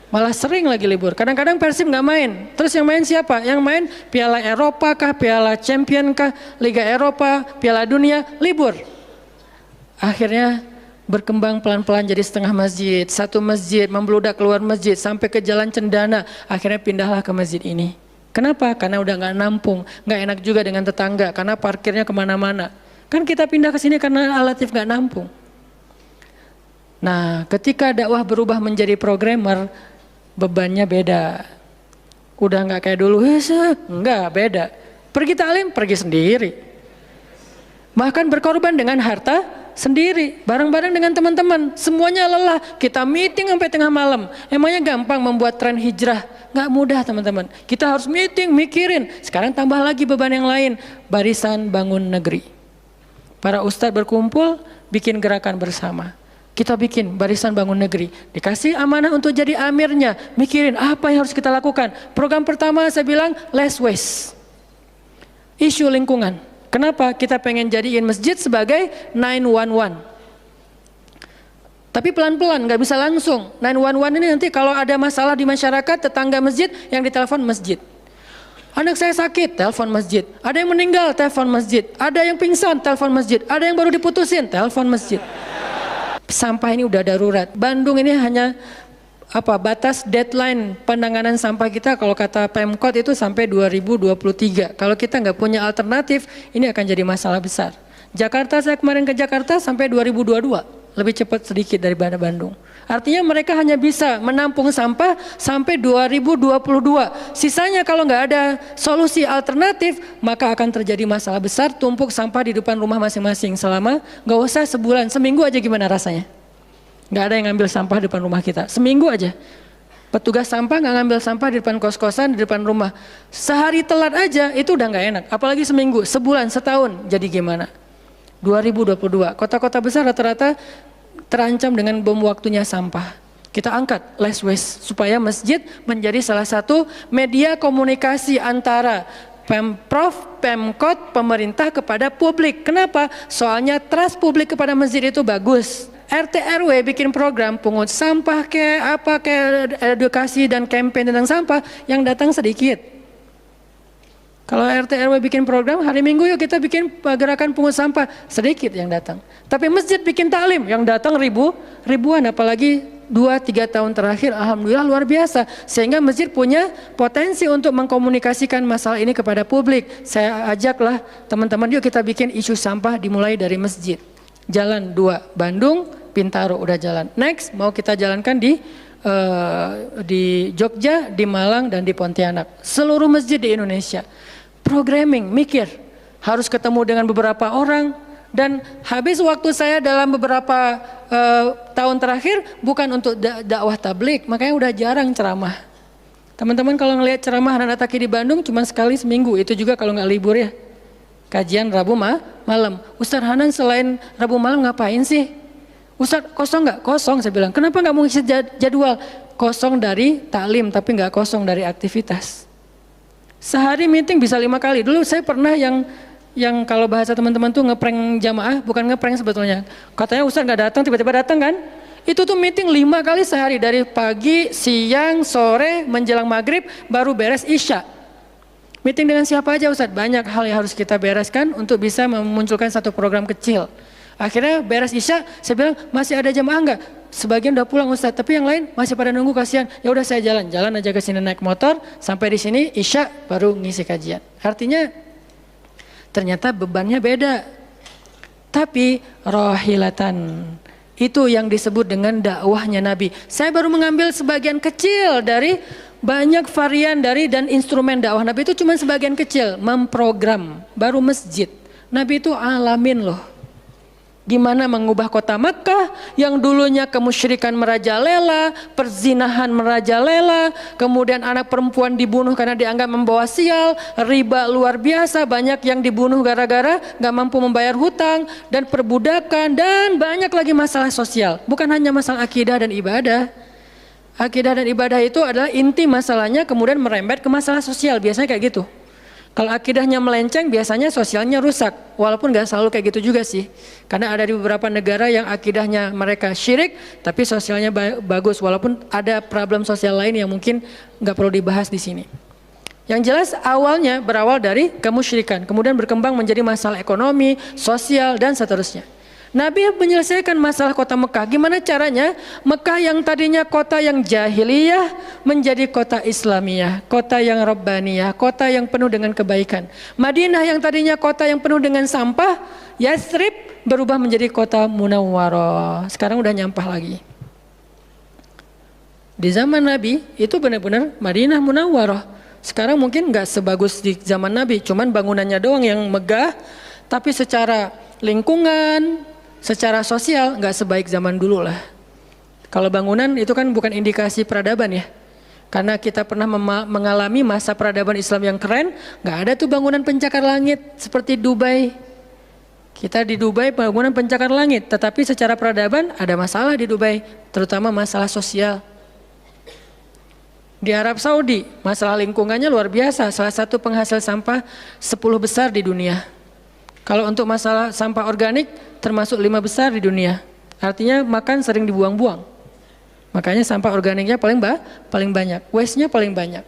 Malah sering lagi libur. Kadang-kadang Persib nggak main. Terus yang main siapa? Yang main Piala Eropa kah, Piala Champion kah, Liga Eropa, Piala Dunia, libur. Akhirnya berkembang pelan-pelan jadi setengah masjid. Satu masjid membludak keluar masjid sampai ke Jalan Cendana. Akhirnya pindahlah ke masjid ini. Kenapa? Karena udah nggak nampung. Nggak enak juga dengan tetangga karena parkirnya kemana-mana. Kan kita pindah ke sini karena Al-Latif nggak nampung. Nah, ketika dakwah berubah menjadi programmer, bebannya beda. Udah nggak kayak dulu, enggak, beda. Pergi taklim, pergi sendiri. Bahkan berkorban dengan harta sendiri, bareng-bareng dengan teman-teman. Semuanya lelah, kita meeting sampai tengah malam. Emangnya gampang membuat tren hijrah? Nggak mudah teman-teman. Kita harus meeting, mikirin. Sekarang tambah lagi beban yang lain, Barisan Bangun Negeri. Para ustadz berkumpul, bikin gerakan bersama. Kita bikin Barisan Bangun Negeri, dikasih amanah untuk jadi amirnya, mikirin apa yang harus kita lakukan. Program pertama saya bilang less waste, isu lingkungan. Kenapa? Kita pengen jadiin masjid sebagai 911. Tapi pelan-pelan, nggak bisa langsung. 911 ini nanti kalau ada masalah di masyarakat, tetangga masjid yang ditelepon masjid. Anak saya sakit, telepon masjid. Ada yang meninggal, telepon masjid. Ada yang pingsan, telepon masjid. Ada yang baru diputusin, telepon masjid. Sampah ini udah darurat. Bandung ini hanya batas deadline penanganan sampah kita kalau kata Pemkot itu sampai 2023. Kalau kita nggak punya alternatif, ini akan jadi masalah besar. Jakarta, saya kemarin ke Jakarta sampai 2022, lebih cepat sedikit daripada Bandung. Artinya mereka hanya bisa menampung sampah sampai 2022. Sisanya kalau nggak ada solusi alternatif, maka akan terjadi masalah besar, tumpuk sampah di depan rumah masing-masing selama nggak usah sebulan, seminggu aja gimana rasanya? Nggak ada yang ngambil sampah di depan rumah kita, seminggu aja. Petugas sampah nggak ngambil sampah di depan kos-kosan, di depan rumah. Sehari telat aja itu udah nggak enak, apalagi seminggu, sebulan, setahun, jadi gimana? 2022, kota-kota besar rata-rata terancam dengan bom waktunya sampah. Kita angkat less waste supaya masjid menjadi salah satu media komunikasi antara Pemprov, Pemkot, pemerintah kepada publik. Kenapa? Soalnya trust publik kepada masjid itu bagus. RT RW bikin program pungut sampah edukasi dan campaign tentang sampah, yang datang sedikit. Kalau RT RW bikin program, hari Minggu yuk kita bikin gerakan pungut sampah, sedikit yang datang. Tapi masjid bikin taklim, yang datang ribuan, apalagi 2-3 tahun terakhir, alhamdulillah luar biasa. Sehingga masjid punya potensi untuk mengkomunikasikan masalah ini kepada publik. Saya ajaklah teman-teman, yuk kita bikin isu sampah dimulai dari masjid. Jalan 2, Bandung, Bintaro udah jalan. Next mau kita jalankan di Jogja, di Malang, dan di Pontianak. Seluruh masjid di Indonesia. Programming, mikir, harus ketemu dengan beberapa orang, dan habis waktu saya dalam beberapa tahun terakhir bukan untuk dakwah tablik, makanya udah jarang ceramah. Teman-teman kalau ngelihat ceramah Hanan Attaqi di Bandung cuma sekali seminggu, itu juga kalau nggak libur ya. Kajian Rabu malam. Ustaz Hanan selain Rabu malam ngapain sih? Ustaz kosong nggak? Kosong, saya bilang. Kenapa nggak mau ngisi jadwal? Kosong dari taklim tapi nggak kosong dari aktivitas. Sehari meeting bisa 5 kali. Dulu saya pernah yang kalau bahasa teman-teman tuh ngeprank jamaah, bukan ngeprank sebetulnya. Katanya Ustaz nggak datang, tiba-tiba datang kan? Itu tuh meeting 5 kali sehari, dari pagi, siang, sore, menjelang maghrib, baru beres isya. Meeting dengan siapa aja Ustaz? Banyak hal yang harus kita bereskan untuk bisa memunculkan satu program kecil. Akhirnya beres isya, saya bilang masih ada jamaah enggak? Sebagian udah pulang Ustaz, tapi yang lain masih pada nunggu, kasihan. Ya udah saya jalan aja ke sini naik motor, sampai di sini isya baru ngisi kajian. Artinya ternyata bebannya beda. Tapi rohilatan itu yang disebut dengan dakwahnya Nabi. Saya baru mengambil sebagian kecil dari banyak varian dari dan instrumen dakwah Nabi, itu cuma sebagian kecil, memprogram. Baru masjid. Nabi itu alamin loh. Gimana mengubah kota Makkah yang dulunya kemusyrikan merajalela, perzinahan merajalela, kemudian anak perempuan dibunuh karena dianggap membawa sial, riba luar biasa, banyak yang dibunuh gara-gara gak mampu membayar hutang, dan perbudakan, dan banyak lagi masalah sosial. Bukan hanya masalah akidah dan ibadah. Akidah dan ibadah itu adalah inti masalahnya, kemudian merembet ke masalah sosial, biasanya kayak gitu. Kalau akidahnya melenceng, biasanya sosialnya rusak. Walaupun gak selalu kayak gitu juga sih. Karena ada di beberapa negara yang akidahnya mereka syirik, tapi sosialnya bagus. Walaupun ada problem sosial lain yang mungkin gak perlu dibahas di sini. Yang jelas awalnya berawal dari kemusyrikan, kemudian berkembang menjadi masalah ekonomi, sosial, dan seterusnya. Nabi menyelesaikan masalah kota Mekah. Gimana caranya? Mekah yang tadinya kota yang jahiliyah menjadi kota Islamiyah, kota yang Rabbaniyah, kota yang penuh dengan kebaikan. Madinah yang tadinya kota yang penuh dengan sampah, Yathrib berubah menjadi kota Munawwarah. Sekarang udah nyampah lagi. Di zaman Nabi itu benar-benar Madinah Munawwarah. Sekarang mungkin nggak sebagus di zaman Nabi, cuman bangunannya doang yang megah, tapi secara lingkungan, secara sosial nggak sebaik zaman dulu lah. Kalau bangunan itu kan bukan indikasi peradaban ya. Karena kita pernah mengalami masa peradaban Islam yang keren, nggak ada tuh bangunan pencakar langit seperti Dubai. Kita di Dubai bangunan pencakar langit, tetapi secara peradaban ada masalah di Dubai, terutama masalah sosial. Di Arab Saudi masalah lingkungannya luar biasa, salah satu penghasil sampah 10 besar di dunia. Kalau untuk masalah sampah organik termasuk 5 besar di dunia. Artinya makan sering dibuang-buang. Makanya sampah organiknya paling banyak, waste-nya paling banyak.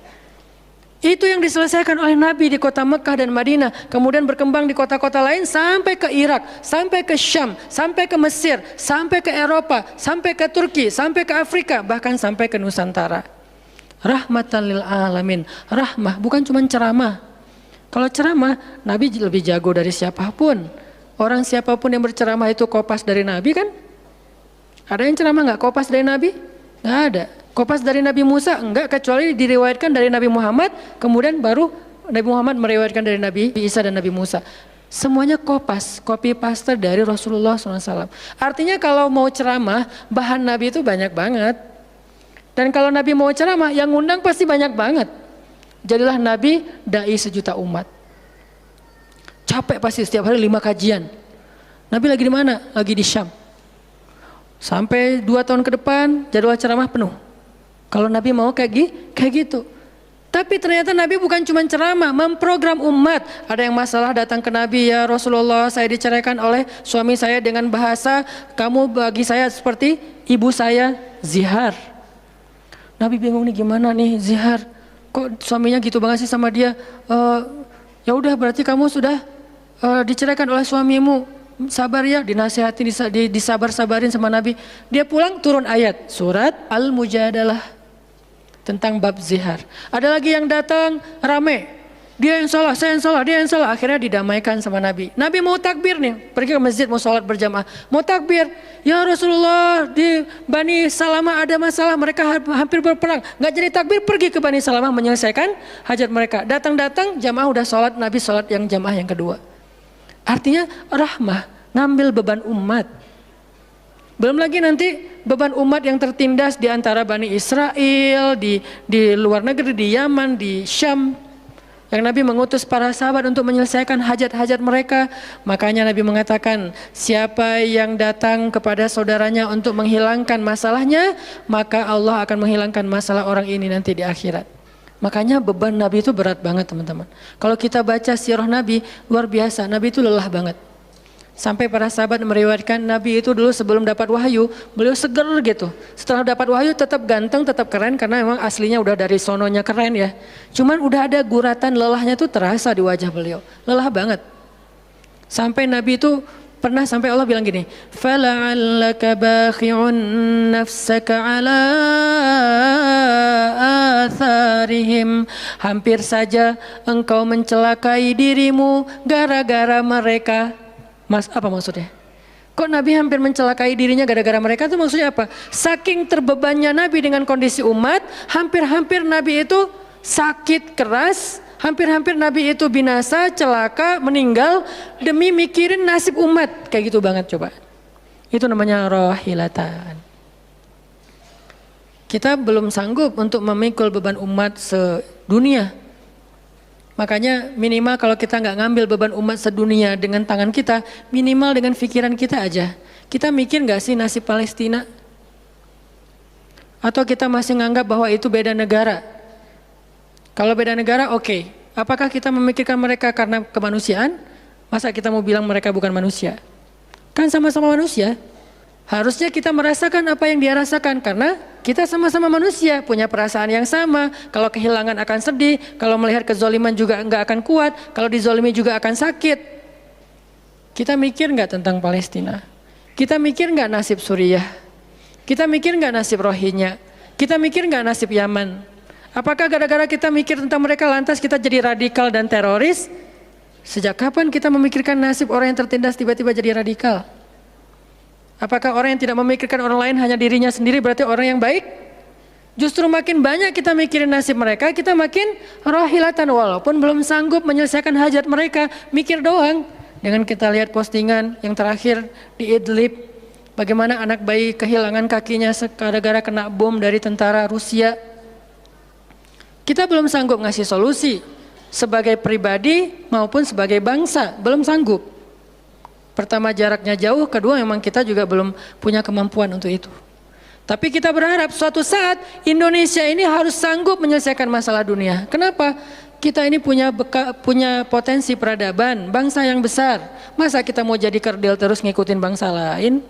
Itu yang diselesaikan oleh Nabi di kota Mekah dan Madinah, kemudian berkembang di kota-kota lain sampai ke Irak, sampai ke Syam, sampai ke Mesir, sampai ke Eropa, sampai ke Turki, sampai ke Afrika, bahkan sampai ke Nusantara. Rahmatan lil alamin. Rahmah bukan cuma ceramah. Kalau ceramah, Nabi lebih jago dari siapapun. Orang siapapun yang berceramah itu kopas dari Nabi kan? Ada yang ceramah nggak kopas dari Nabi? Nggak ada. Kopas dari Nabi Musa? Enggak, kecuali diriwayatkan dari Nabi Muhammad, kemudian baru Nabi Muhammad meriwayatkan dari Nabi Isa dan Nabi Musa. Semuanya kopas, copy paste dari Rasulullah SAW. Artinya kalau mau ceramah, bahan Nabi itu banyak banget. Dan kalau Nabi mau ceramah, yang ngundang pasti banyak banget. Jadilah Nabi dai sejuta umat. Capek pasti setiap hari 5 kajian. Nabi lagi di mana? Lagi di Syam. Sampai 2 tahun ke depan jadwal ceramah penuh. Kalau Nabi mau kayak gitu. Tapi ternyata Nabi bukan cuma ceramah, memprogram umat. Ada yang masalah datang ke Nabi, ya Rasulullah, saya diceraikan oleh suami saya dengan bahasa, kamu bagi saya seperti ibu saya, zihar. Nabi bingung nih, gimana nih zihar? Kok suaminya gitu banget sih sama dia? Ya udah, berarti kamu sudah diceraikan oleh suamimu. Sabar ya, dinasihati, disabar-sabarin sama Nabi. Dia pulang turun ayat surat Al-Mujadalah tentang bab zihar. Ada lagi yang datang rame, dia yang salah, saya yang salah, dia yang salah. Akhirnya didamaikan sama Nabi. Nabi mau takbir nih, pergi ke masjid mau sholat berjamaah, mau takbir. Ya Rasulullah, di Bani Salamah ada masalah, mereka hampir berperang, nggak jadi takbir, pergi ke Bani Salamah menyelesaikan hajat mereka. Datang-datang jamaah udah sholat, Nabi sholat yang jamaah yang kedua. Artinya rahmah, ngambil beban umat. Belum lagi nanti beban umat yang tertindas di antara Bani Israel, di luar negeri, di Yaman, di Syam. Yang Nabi mengutus para sahabat untuk menyelesaikan hajat-hajat mereka. Makanya Nabi mengatakan, siapa yang datang kepada saudaranya untuk menghilangkan masalahnya, maka Allah akan menghilangkan masalah orang ini nanti di akhirat. Makanya beban Nabi itu berat banget teman-teman. Kalau kita baca sirah Nabi, luar biasa, Nabi itu lelah banget. Sampai para sahabat meriwayatkan Nabi itu dulu sebelum dapat wahyu, beliau seger gitu. Setelah dapat wahyu tetap ganteng, tetap keren karena memang aslinya udah dari sononya keren ya. Cuman udah ada guratan lelahnya tuh terasa di wajah beliau. Lelah banget. Sampai Nabi itu pernah sampai Allah bilang gini, "Fala'allaka bakhi'un nafsaka 'ala atharihim." Hampir saja engkau mencelakai dirimu gara-gara mereka. Mas, apa maksudnya? Kok Nabi hampir mencelakai dirinya gara-gara mereka, itu maksudnya apa? Saking terbebannya Nabi dengan kondisi umat, hampir-hampir Nabi itu sakit keras, hampir-hampir Nabi itu binasa, celaka, meninggal demi mikirin nasib umat. Kayak gitu banget coba. Itu namanya rohilatan. Kita belum sanggup untuk memikul beban umat sedunia. Makanya minimal kalau kita nggak ngambil beban umat sedunia dengan tangan kita, minimal dengan pikiran kita aja. Kita mikir nggak sih nasib Palestina? Atau kita masih nganggap bahwa itu beda negara? Kalau beda negara oke. Apakah kita memikirkan mereka karena kemanusiaan? Masa kita mau bilang mereka bukan manusia? Kan sama-sama manusia. Harusnya kita merasakan apa yang dia rasakan karena kita sama-sama manusia, punya perasaan yang sama. Kalau kehilangan akan sedih, kalau melihat kezoliman juga enggak akan kuat, kalau dizolimi juga akan sakit. Kita mikir enggak tentang Palestina? Kita mikir enggak nasib Suriah? Kita mikir enggak nasib Rohingya? Kita mikir enggak nasib Yaman? Apakah gara-gara kita mikir tentang mereka lantas kita jadi radikal dan teroris? Sejak kapan kita memikirkan nasib orang yang tertindas tiba-tiba jadi radikal? Apakah orang yang tidak memikirkan orang lain hanya dirinya sendiri berarti orang yang baik? Justru makin banyak kita mikirin nasib mereka, kita makin rohilatan walaupun belum sanggup menyelesaikan hajat mereka, mikir doang. Dengan kita lihat postingan yang terakhir di Idlib, bagaimana anak bayi kehilangan kakinya gara-gara kena bom dari tentara Rusia. Kita belum sanggup ngasih solusi sebagai pribadi maupun sebagai bangsa, belum sanggup. Pertama jaraknya jauh, kedua memang kita juga belum punya kemampuan untuk itu. Tapi kita berharap suatu saat Indonesia ini harus sanggup menyelesaikan masalah dunia. Kenapa? Kita ini punya potensi peradaban, bangsa yang besar. Masa kita mau jadi kerdil terus ngikutin bangsa lain?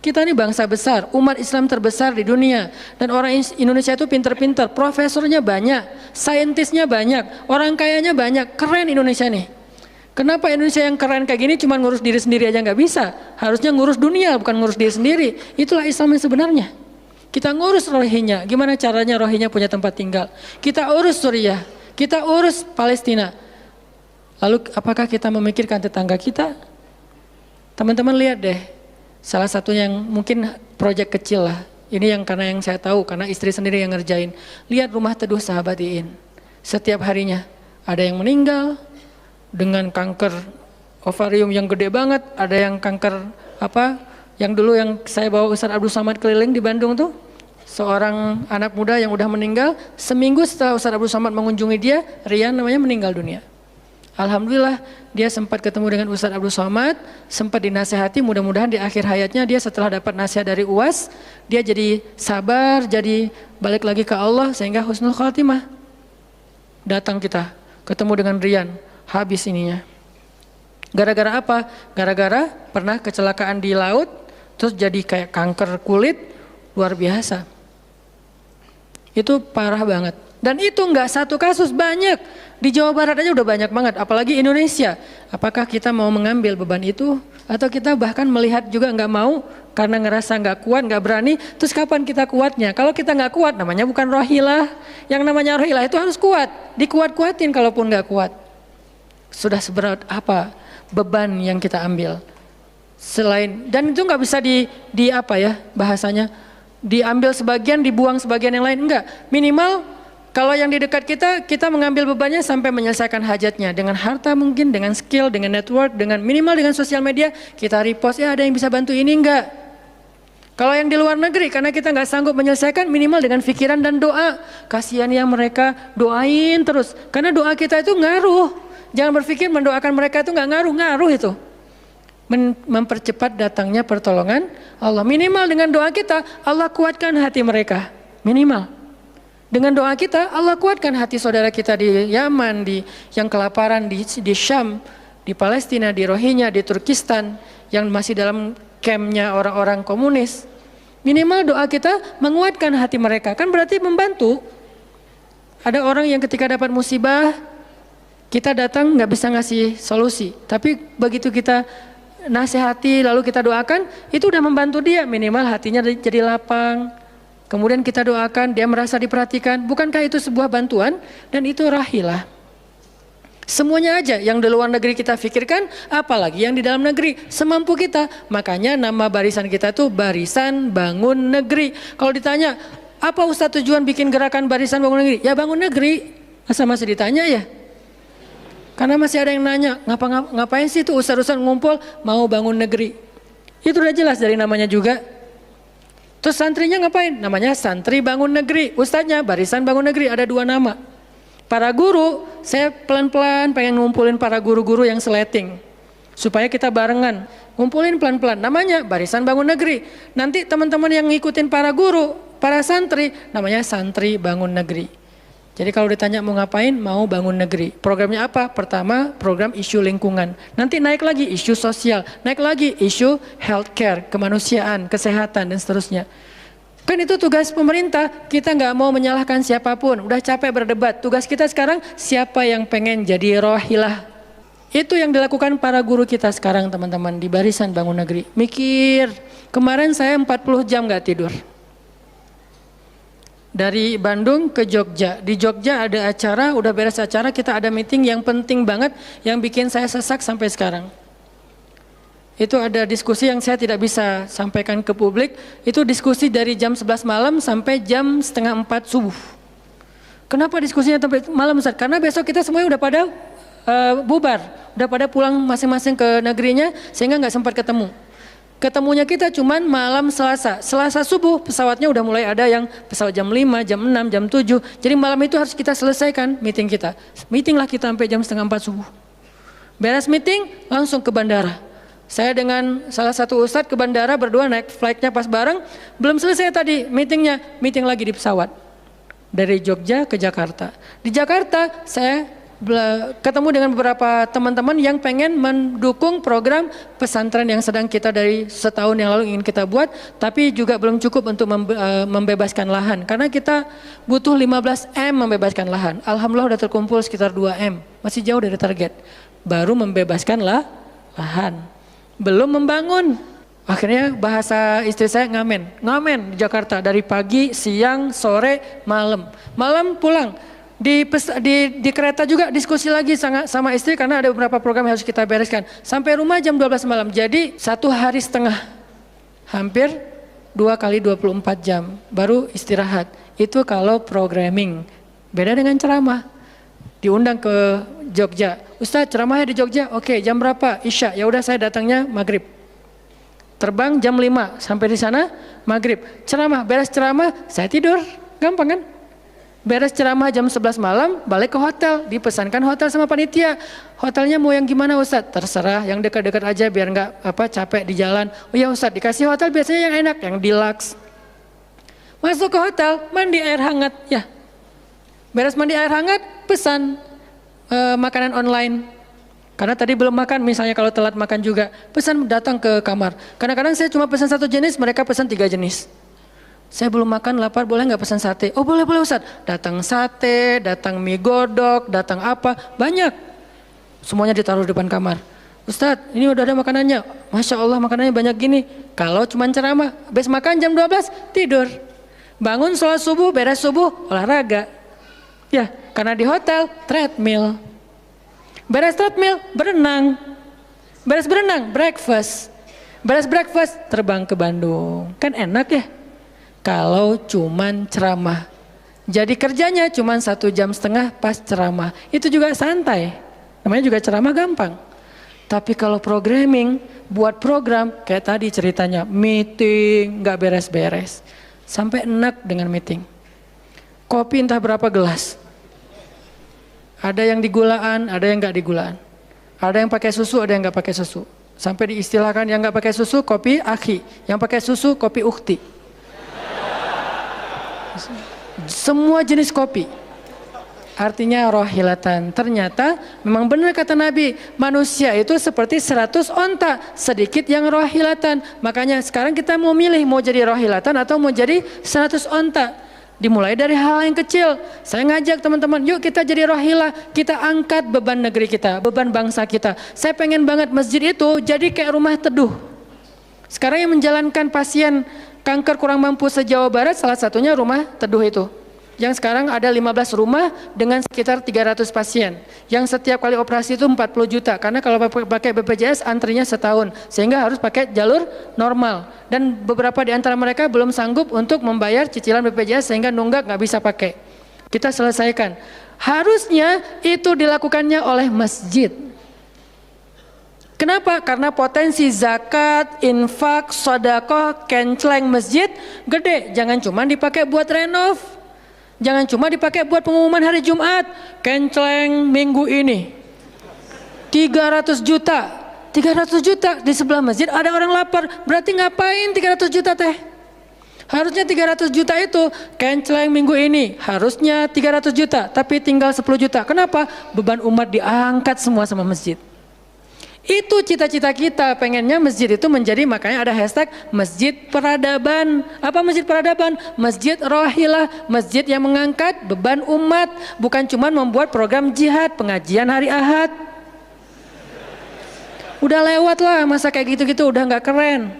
Kita ini bangsa besar, umat Islam terbesar di dunia. Dan orang Indonesia itu pinter-pinter, profesornya banyak, saintisnya banyak, orang kayanya banyak, keren Indonesia nih. Kenapa Indonesia yang keren kayak gini cuma ngurus diri sendiri aja nggak bisa? Harusnya ngurus dunia bukan ngurus diri sendiri. Itulah Islam yang sebenarnya. Kita ngurus Rohingya, gimana caranya Rohingya punya tempat tinggal? Kita urus Suriah, kita urus Palestina. Lalu apakah kita memikirkan tetangga kita? Teman-teman lihat deh, salah satu yang mungkin proyek kecil lah. Ini yang karena yang saya tahu, karena istri sendiri yang ngerjain. Lihat rumah teduh sahabat Iin. Setiap harinya ada yang meninggal dengan kanker ovarium yang gede banget, ada yang kanker yang dulu yang saya bawa Ustaz Abdul Somad keliling di Bandung tuh, seorang anak muda yang udah meninggal, seminggu setelah Ustaz Abdul Somad mengunjungi dia, Rian namanya, meninggal dunia. Alhamdulillah dia sempat ketemu dengan Ustaz Abdul Somad, sempat dinasehati, mudah-mudahan di akhir hayatnya dia setelah dapat nasihat dari UAS, dia jadi sabar, jadi balik lagi ke Allah sehingga husnul khatimah. Datang kita, ketemu dengan Rian, habis ininya. Gara-gara apa? Gara-gara pernah kecelakaan di laut, terus jadi kayak kanker kulit, luar biasa. Itu parah banget. Dan itu enggak satu kasus, banyak. Di Jawa Barat aja udah banyak banget, apalagi Indonesia. Apakah kita mau mengambil beban itu? Atau kita bahkan melihat juga enggak mau, karena ngerasa enggak kuat, enggak berani. Terus kapan kita kuatnya? Kalau kita enggak kuat, namanya bukan rohilah. Yang namanya rohilah itu harus kuat. Dikuat-kuatin kalaupun enggak kuat. Sudah seberat apa beban yang kita ambil? Selain, dan itu nggak bisa bahasanya, diambil sebagian, dibuang sebagian yang lain, enggak. Minimal kalau yang di dekat kita mengambil bebannya sampai menyelesaikan hajatnya dengan harta mungkin, dengan skill, dengan network, dengan minimal dengan sosial media kita repost, ya ada yang bisa bantu ini, enggak. Kalau yang di luar negeri karena kita nggak sanggup menyelesaikan, minimal dengan pikiran dan doa. Kasihan ya mereka, doain terus, karena doa kita itu ngaruh. Jangan berpikir mendoakan mereka itu nggak ngaruh itu. Mempercepat datangnya pertolongan Allah. Minimal dengan doa kita, Allah kuatkan hati mereka. Minimal. Dengan doa kita, Allah kuatkan hati saudara kita di Yaman, yang kelaparan di Syam, di Palestina, di Rohingya, di Turkistan, yang masih dalam campnya orang-orang komunis. Minimal doa kita menguatkan hati mereka. Kan berarti membantu. Ada orang yang ketika dapat musibah, kita datang nggak bisa ngasih solusi, tapi begitu kita nasihati lalu kita doakan, itu udah membantu dia, minimal hatinya jadi lapang. Kemudian kita doakan, dia merasa diperhatikan. Bukankah itu sebuah bantuan? Dan itu rahilah. Semuanya aja yang di luar negeri kita pikirkan, apalagi yang di dalam negeri, semampu kita. Makanya nama barisan kita tuh Barisan Bangun Negeri. Kalau ditanya, apa Ustaz tujuan bikin gerakan Barisan Bangun Negeri? Ya bangun negeri. Masa masih ditanya ya? Karena masih ada yang nanya, ngapain sih itu ustaz-ustaz ngumpul mau bangun negeri? Itu udah jelas dari namanya juga. Terus santrinya ngapain? Namanya Santri Bangun Negeri. Ustaznya Barisan Bangun Negeri, ada 2 nama. Para guru, saya pelan-pelan pengen ngumpulin para guru-guru yang seleting. Supaya kita barengan, ngumpulin pelan-pelan. Namanya Barisan Bangun Negeri. Nanti teman-teman yang ngikutin para guru, para santri, namanya Santri Bangun Negeri. Jadi kalau ditanya mau ngapain, mau bangun negeri. Programnya apa? Pertama, program isu lingkungan. Nanti naik lagi isu sosial, naik lagi isu healthcare, kemanusiaan, kesehatan dan seterusnya. Kan itu tugas pemerintah, kita nggak mau menyalahkan siapapun. Udah capek berdebat, tugas kita sekarang siapa yang pengen jadi rohilah. Itu yang dilakukan para guru kita sekarang teman-teman di Barisan Bangun Negeri. Mikir, kemarin saya 40 jam nggak tidur. Dari Bandung ke Jogja. Di Jogja ada acara, udah beres acara, kita ada meeting yang penting banget, yang bikin saya sesak sampai sekarang. Itu ada diskusi yang saya tidak bisa sampaikan ke publik, itu diskusi dari jam 11 malam sampai jam 3:30 subuh. Kenapa diskusinya sampai malam Ustaz? Karena besok kita semuanya udah pada bubar, udah pada pulang masing-masing ke negerinya, sehingga nggak sempat ketemu. Ketemunya kita cuman malam Selasa subuh pesawatnya udah mulai ada yang pesawat jam 5, jam 6, jam 7. Jadi malam itu harus kita selesaikan meeting kita. Meeting lah kita sampai jam 3:30 subuh. Beres meeting langsung ke bandara. Saya dengan salah satu ustadz ke bandara berdua, naik flightnya pas bareng. Belum selesai tadi meetingnya, meeting lagi di pesawat. Dari Jogja ke Jakarta. Di Jakarta saya ketemu dengan beberapa teman-teman yang pengen mendukung program pesantren yang sedang kita dari setahun yang lalu ingin kita buat, tapi juga belum cukup untuk membebaskan lahan karena kita butuh 15 M membebaskan lahan. Alhamdulillah udah terkumpul sekitar 2 M, masih jauh dari target. Baru membebaskan lahan, belum membangun. Akhirnya bahasa istri saya ngamen di Jakarta dari pagi, siang, sore, malam pulang. Di kereta juga diskusi lagi sama istri karena ada beberapa program yang harus kita bereskan. Sampai rumah jam 12 malam. Jadi 1,5 hari. Hampir 2 kali 24 jam. Baru istirahat. Itu kalau programming. Beda dengan ceramah. Diundang ke Jogja. Ustadz ceramahnya di Jogja. Oke, jam berapa? Isya. Ya udah saya datangnya maghrib. Terbang jam 5. Sampai di sana maghrib. Ceramah. Beres ceramah saya tidur. Gampang kan? Beres ceramah jam 11 malam, balik ke hotel, dipesankan hotel sama panitia. Hotelnya mau yang gimana Ustadz? Terserah, yang dekat-dekat aja biar nggak capek di jalan. Oh ya Ustadz, dikasih hotel biasanya yang enak, yang deluxe. Masuk ke hotel, mandi air hangat, ya. Beres mandi air hangat, pesan makanan online. Karena tadi belum makan, misalnya kalau telat makan juga, pesan datang ke kamar. Kadang-kadang saya cuma pesan 1 jenis, mereka pesan 3 jenis. Saya belum makan, lapar, boleh nggak pesan sate? Oh boleh Ustadz. Datang sate, datang mie godok, datang apa, banyak. Semuanya ditaruh di depan kamar. Ustadz ini udah ada makanannya. Masya Allah makanannya banyak gini. Kalau cuma ceramah, habis makan jam 12 tidur. Bangun sholat subuh, beres subuh, olahraga. Ya karena di hotel treadmill. Beres treadmill, berenang. Beres berenang, breakfast. Beres breakfast, terbang ke Bandung. Kan enak ya. Kalau cuman ceramah. Jadi kerjanya cuman 1,5 jam pas ceramah. Itu juga santai. Namanya juga ceramah gampang. Tapi kalau programming, buat program kayak tadi ceritanya, meeting gak beres-beres. Sampai enak dengan meeting. Kopi entah berapa gelas. Ada yang digulaan, ada yang gak digulaan. Ada yang pakai susu, ada yang gak pakai susu. Sampai diistilahkan yang gak pakai susu kopi akhi, yang pakai susu kopi ukti. Semua jenis kopi. Artinya rohilatan. Ternyata memang benar kata Nabi, manusia itu seperti 100 onta, sedikit yang rohilatan. Makanya sekarang kita mau milih mau jadi rohilatan atau mau jadi 100 onta. Dimulai dari hal yang kecil. Saya ngajak teman-teman, yuk kita jadi rohilah, kita angkat beban negeri kita, beban bangsa kita. Saya pengen banget masjid itu jadi kayak rumah teduh. Sekarang yang menjalankan pasien kanker kurang mampu se-Jawa Barat salah satunya rumah teduh itu. Yang sekarang ada 15 rumah dengan sekitar 300 pasien. Yang setiap kali operasi itu 40 juta. Karena kalau pakai BPJS antrinya setahun. Sehingga harus pakai jalur normal. Dan beberapa di antara mereka belum sanggup untuk membayar cicilan BPJS sehingga nunggak nggak bisa pakai. Kita selesaikan. Harusnya itu dilakukannya oleh masjid. Kenapa? Karena potensi zakat, infak, sedekah, kenceleng masjid gede. Jangan cuma dipakai buat renov. Jangan cuma dipakai buat pengumuman hari Jumat. Kenceleng minggu ini 300 juta. 300 juta di sebelah masjid ada orang lapar. Berarti ngapain 300 juta teh? Harusnya 300 juta itu kenceleng minggu ini. Harusnya 300 juta tapi tinggal 10 juta. Kenapa? Beban umat diangkat semua sama masjid. Itu cita-cita kita, pengennya masjid itu menjadi, makanya ada hashtag masjid peradaban. Apa masjid peradaban? Masjid rohilah, masjid yang mengangkat beban umat, bukan cuma membuat program jihad, pengajian hari Ahad. Udah lewat lah masa kayak gitu-gitu, udah nggak keren.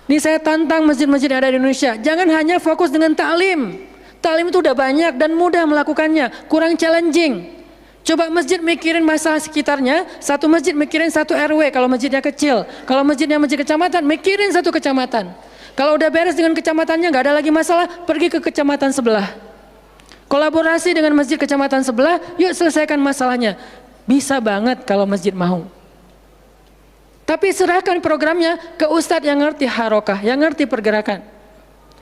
Nih saya tantang masjid-masjid yang ada di Indonesia, jangan hanya fokus dengan taklim. Taklim itu udah banyak dan mudah melakukannya, kurang challenging. Coba masjid mikirin masalah sekitarnya, satu masjid mikirin satu RW kalau masjidnya kecil. Kalau masjidnya masjid kecamatan, mikirin satu kecamatan. Kalau udah beres dengan kecamatannya, nggak ada lagi masalah, pergi ke kecamatan sebelah. Kolaborasi dengan masjid kecamatan sebelah, yuk selesaikan masalahnya. Bisa banget kalau masjid mau. Tapi serahkan programnya ke ustadz yang ngerti harokah, yang ngerti pergerakan.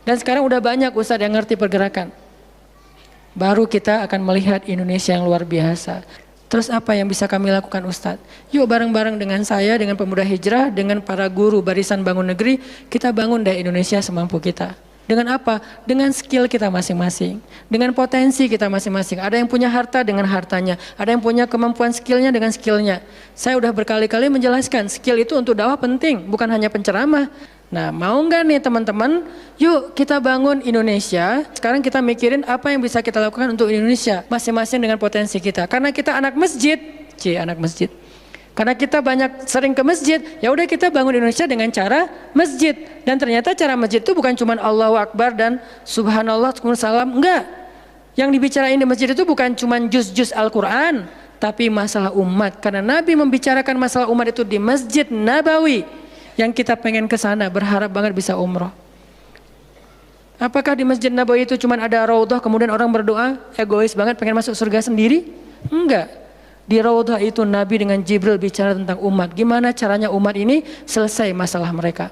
Dan sekarang udah banyak ustadz yang ngerti pergerakan. Baru kita akan melihat Indonesia yang luar biasa. Terus apa yang bisa kami lakukan Ustadz? Yuk bareng-bareng dengan saya, dengan pemuda hijrah, dengan para guru barisan bangun negeri, kita bangun deh Indonesia semampu kita. Dengan apa? Dengan skill kita masing-masing. Dengan potensi kita masing-masing. Ada yang punya harta dengan hartanya. Ada yang punya kemampuan skillnya dengan skillnya. Saya udah berkali-kali menjelaskan, skill itu untuk dakwah penting, bukan hanya penceramah. Nah, mau nggak nih teman-teman? Yuk kita bangun Indonesia. Sekarang kita mikirin apa yang bisa kita lakukan untuk Indonesia, masing-masing dengan potensi kita. Karena kita anak masjid, anak masjid. Karena kita banyak sering ke masjid, ya udah kita bangun Indonesia dengan cara masjid. Dan ternyata cara masjid itu bukan cuma Allahu Akbar dan Subhanallah, salam, enggak. Yang dibicarain di masjid itu bukan cuma juz-juz Al-Quran, tapi masalah umat. Karena Nabi membicarakan masalah umat itu di Masjid Nabawi. Yang kita pengen ke sana, berharap banget bisa umroh. Apakah di Masjid Nabawi itu cuma ada raudhah kemudian orang berdoa, egois banget pengen masuk surga sendiri? Enggak. Di raudhah itu Nabi dengan Jibril bicara tentang umat. Gimana caranya umat ini selesai masalah mereka.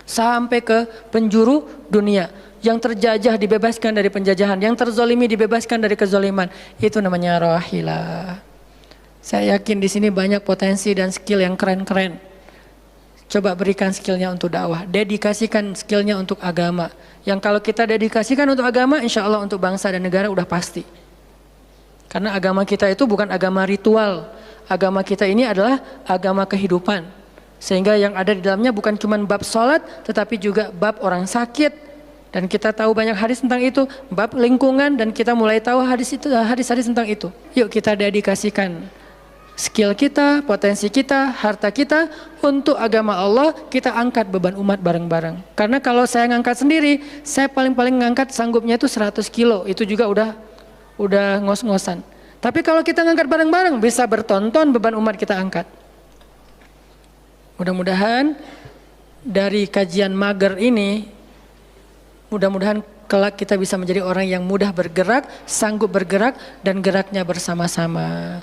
Sampai ke penjuru dunia. Yang terjajah dibebaskan dari penjajahan, yang terzolimi dibebaskan dari kezoliman. Itu namanya rahilah. Saya yakin di sini banyak potensi dan skill yang keren-keren. Coba berikan skillnya untuk dakwah, dedikasikan skillnya untuk agama. Yang kalau kita dedikasikan untuk agama, insya Allah untuk bangsa dan negara udah pasti. Karena agama kita itu bukan agama ritual. Agama kita ini adalah agama kehidupan. Sehingga yang ada di dalamnya bukan cuma bab sholat, tetapi juga bab orang sakit. Dan kita tahu banyak hadis tentang itu, bab lingkungan, dan kita mulai tahu hadis-hadis tentang itu. Yuk kita dedikasikan skill kita, potensi kita, harta kita untuk agama Allah. Kita angkat beban umat bareng-bareng. Karena kalau saya ngangkat sendiri, saya paling-paling ngangkat sanggupnya itu 100 kilo. Itu juga udah ngos-ngosan. Tapi kalau kita ngangkat bareng-bareng, bisa bertonton beban umat kita angkat. Mudah-mudahan dari kajian mager ini, mudah-mudahan kelak kita bisa menjadi orang yang mudah bergerak, sanggup bergerak, dan geraknya bersama-sama.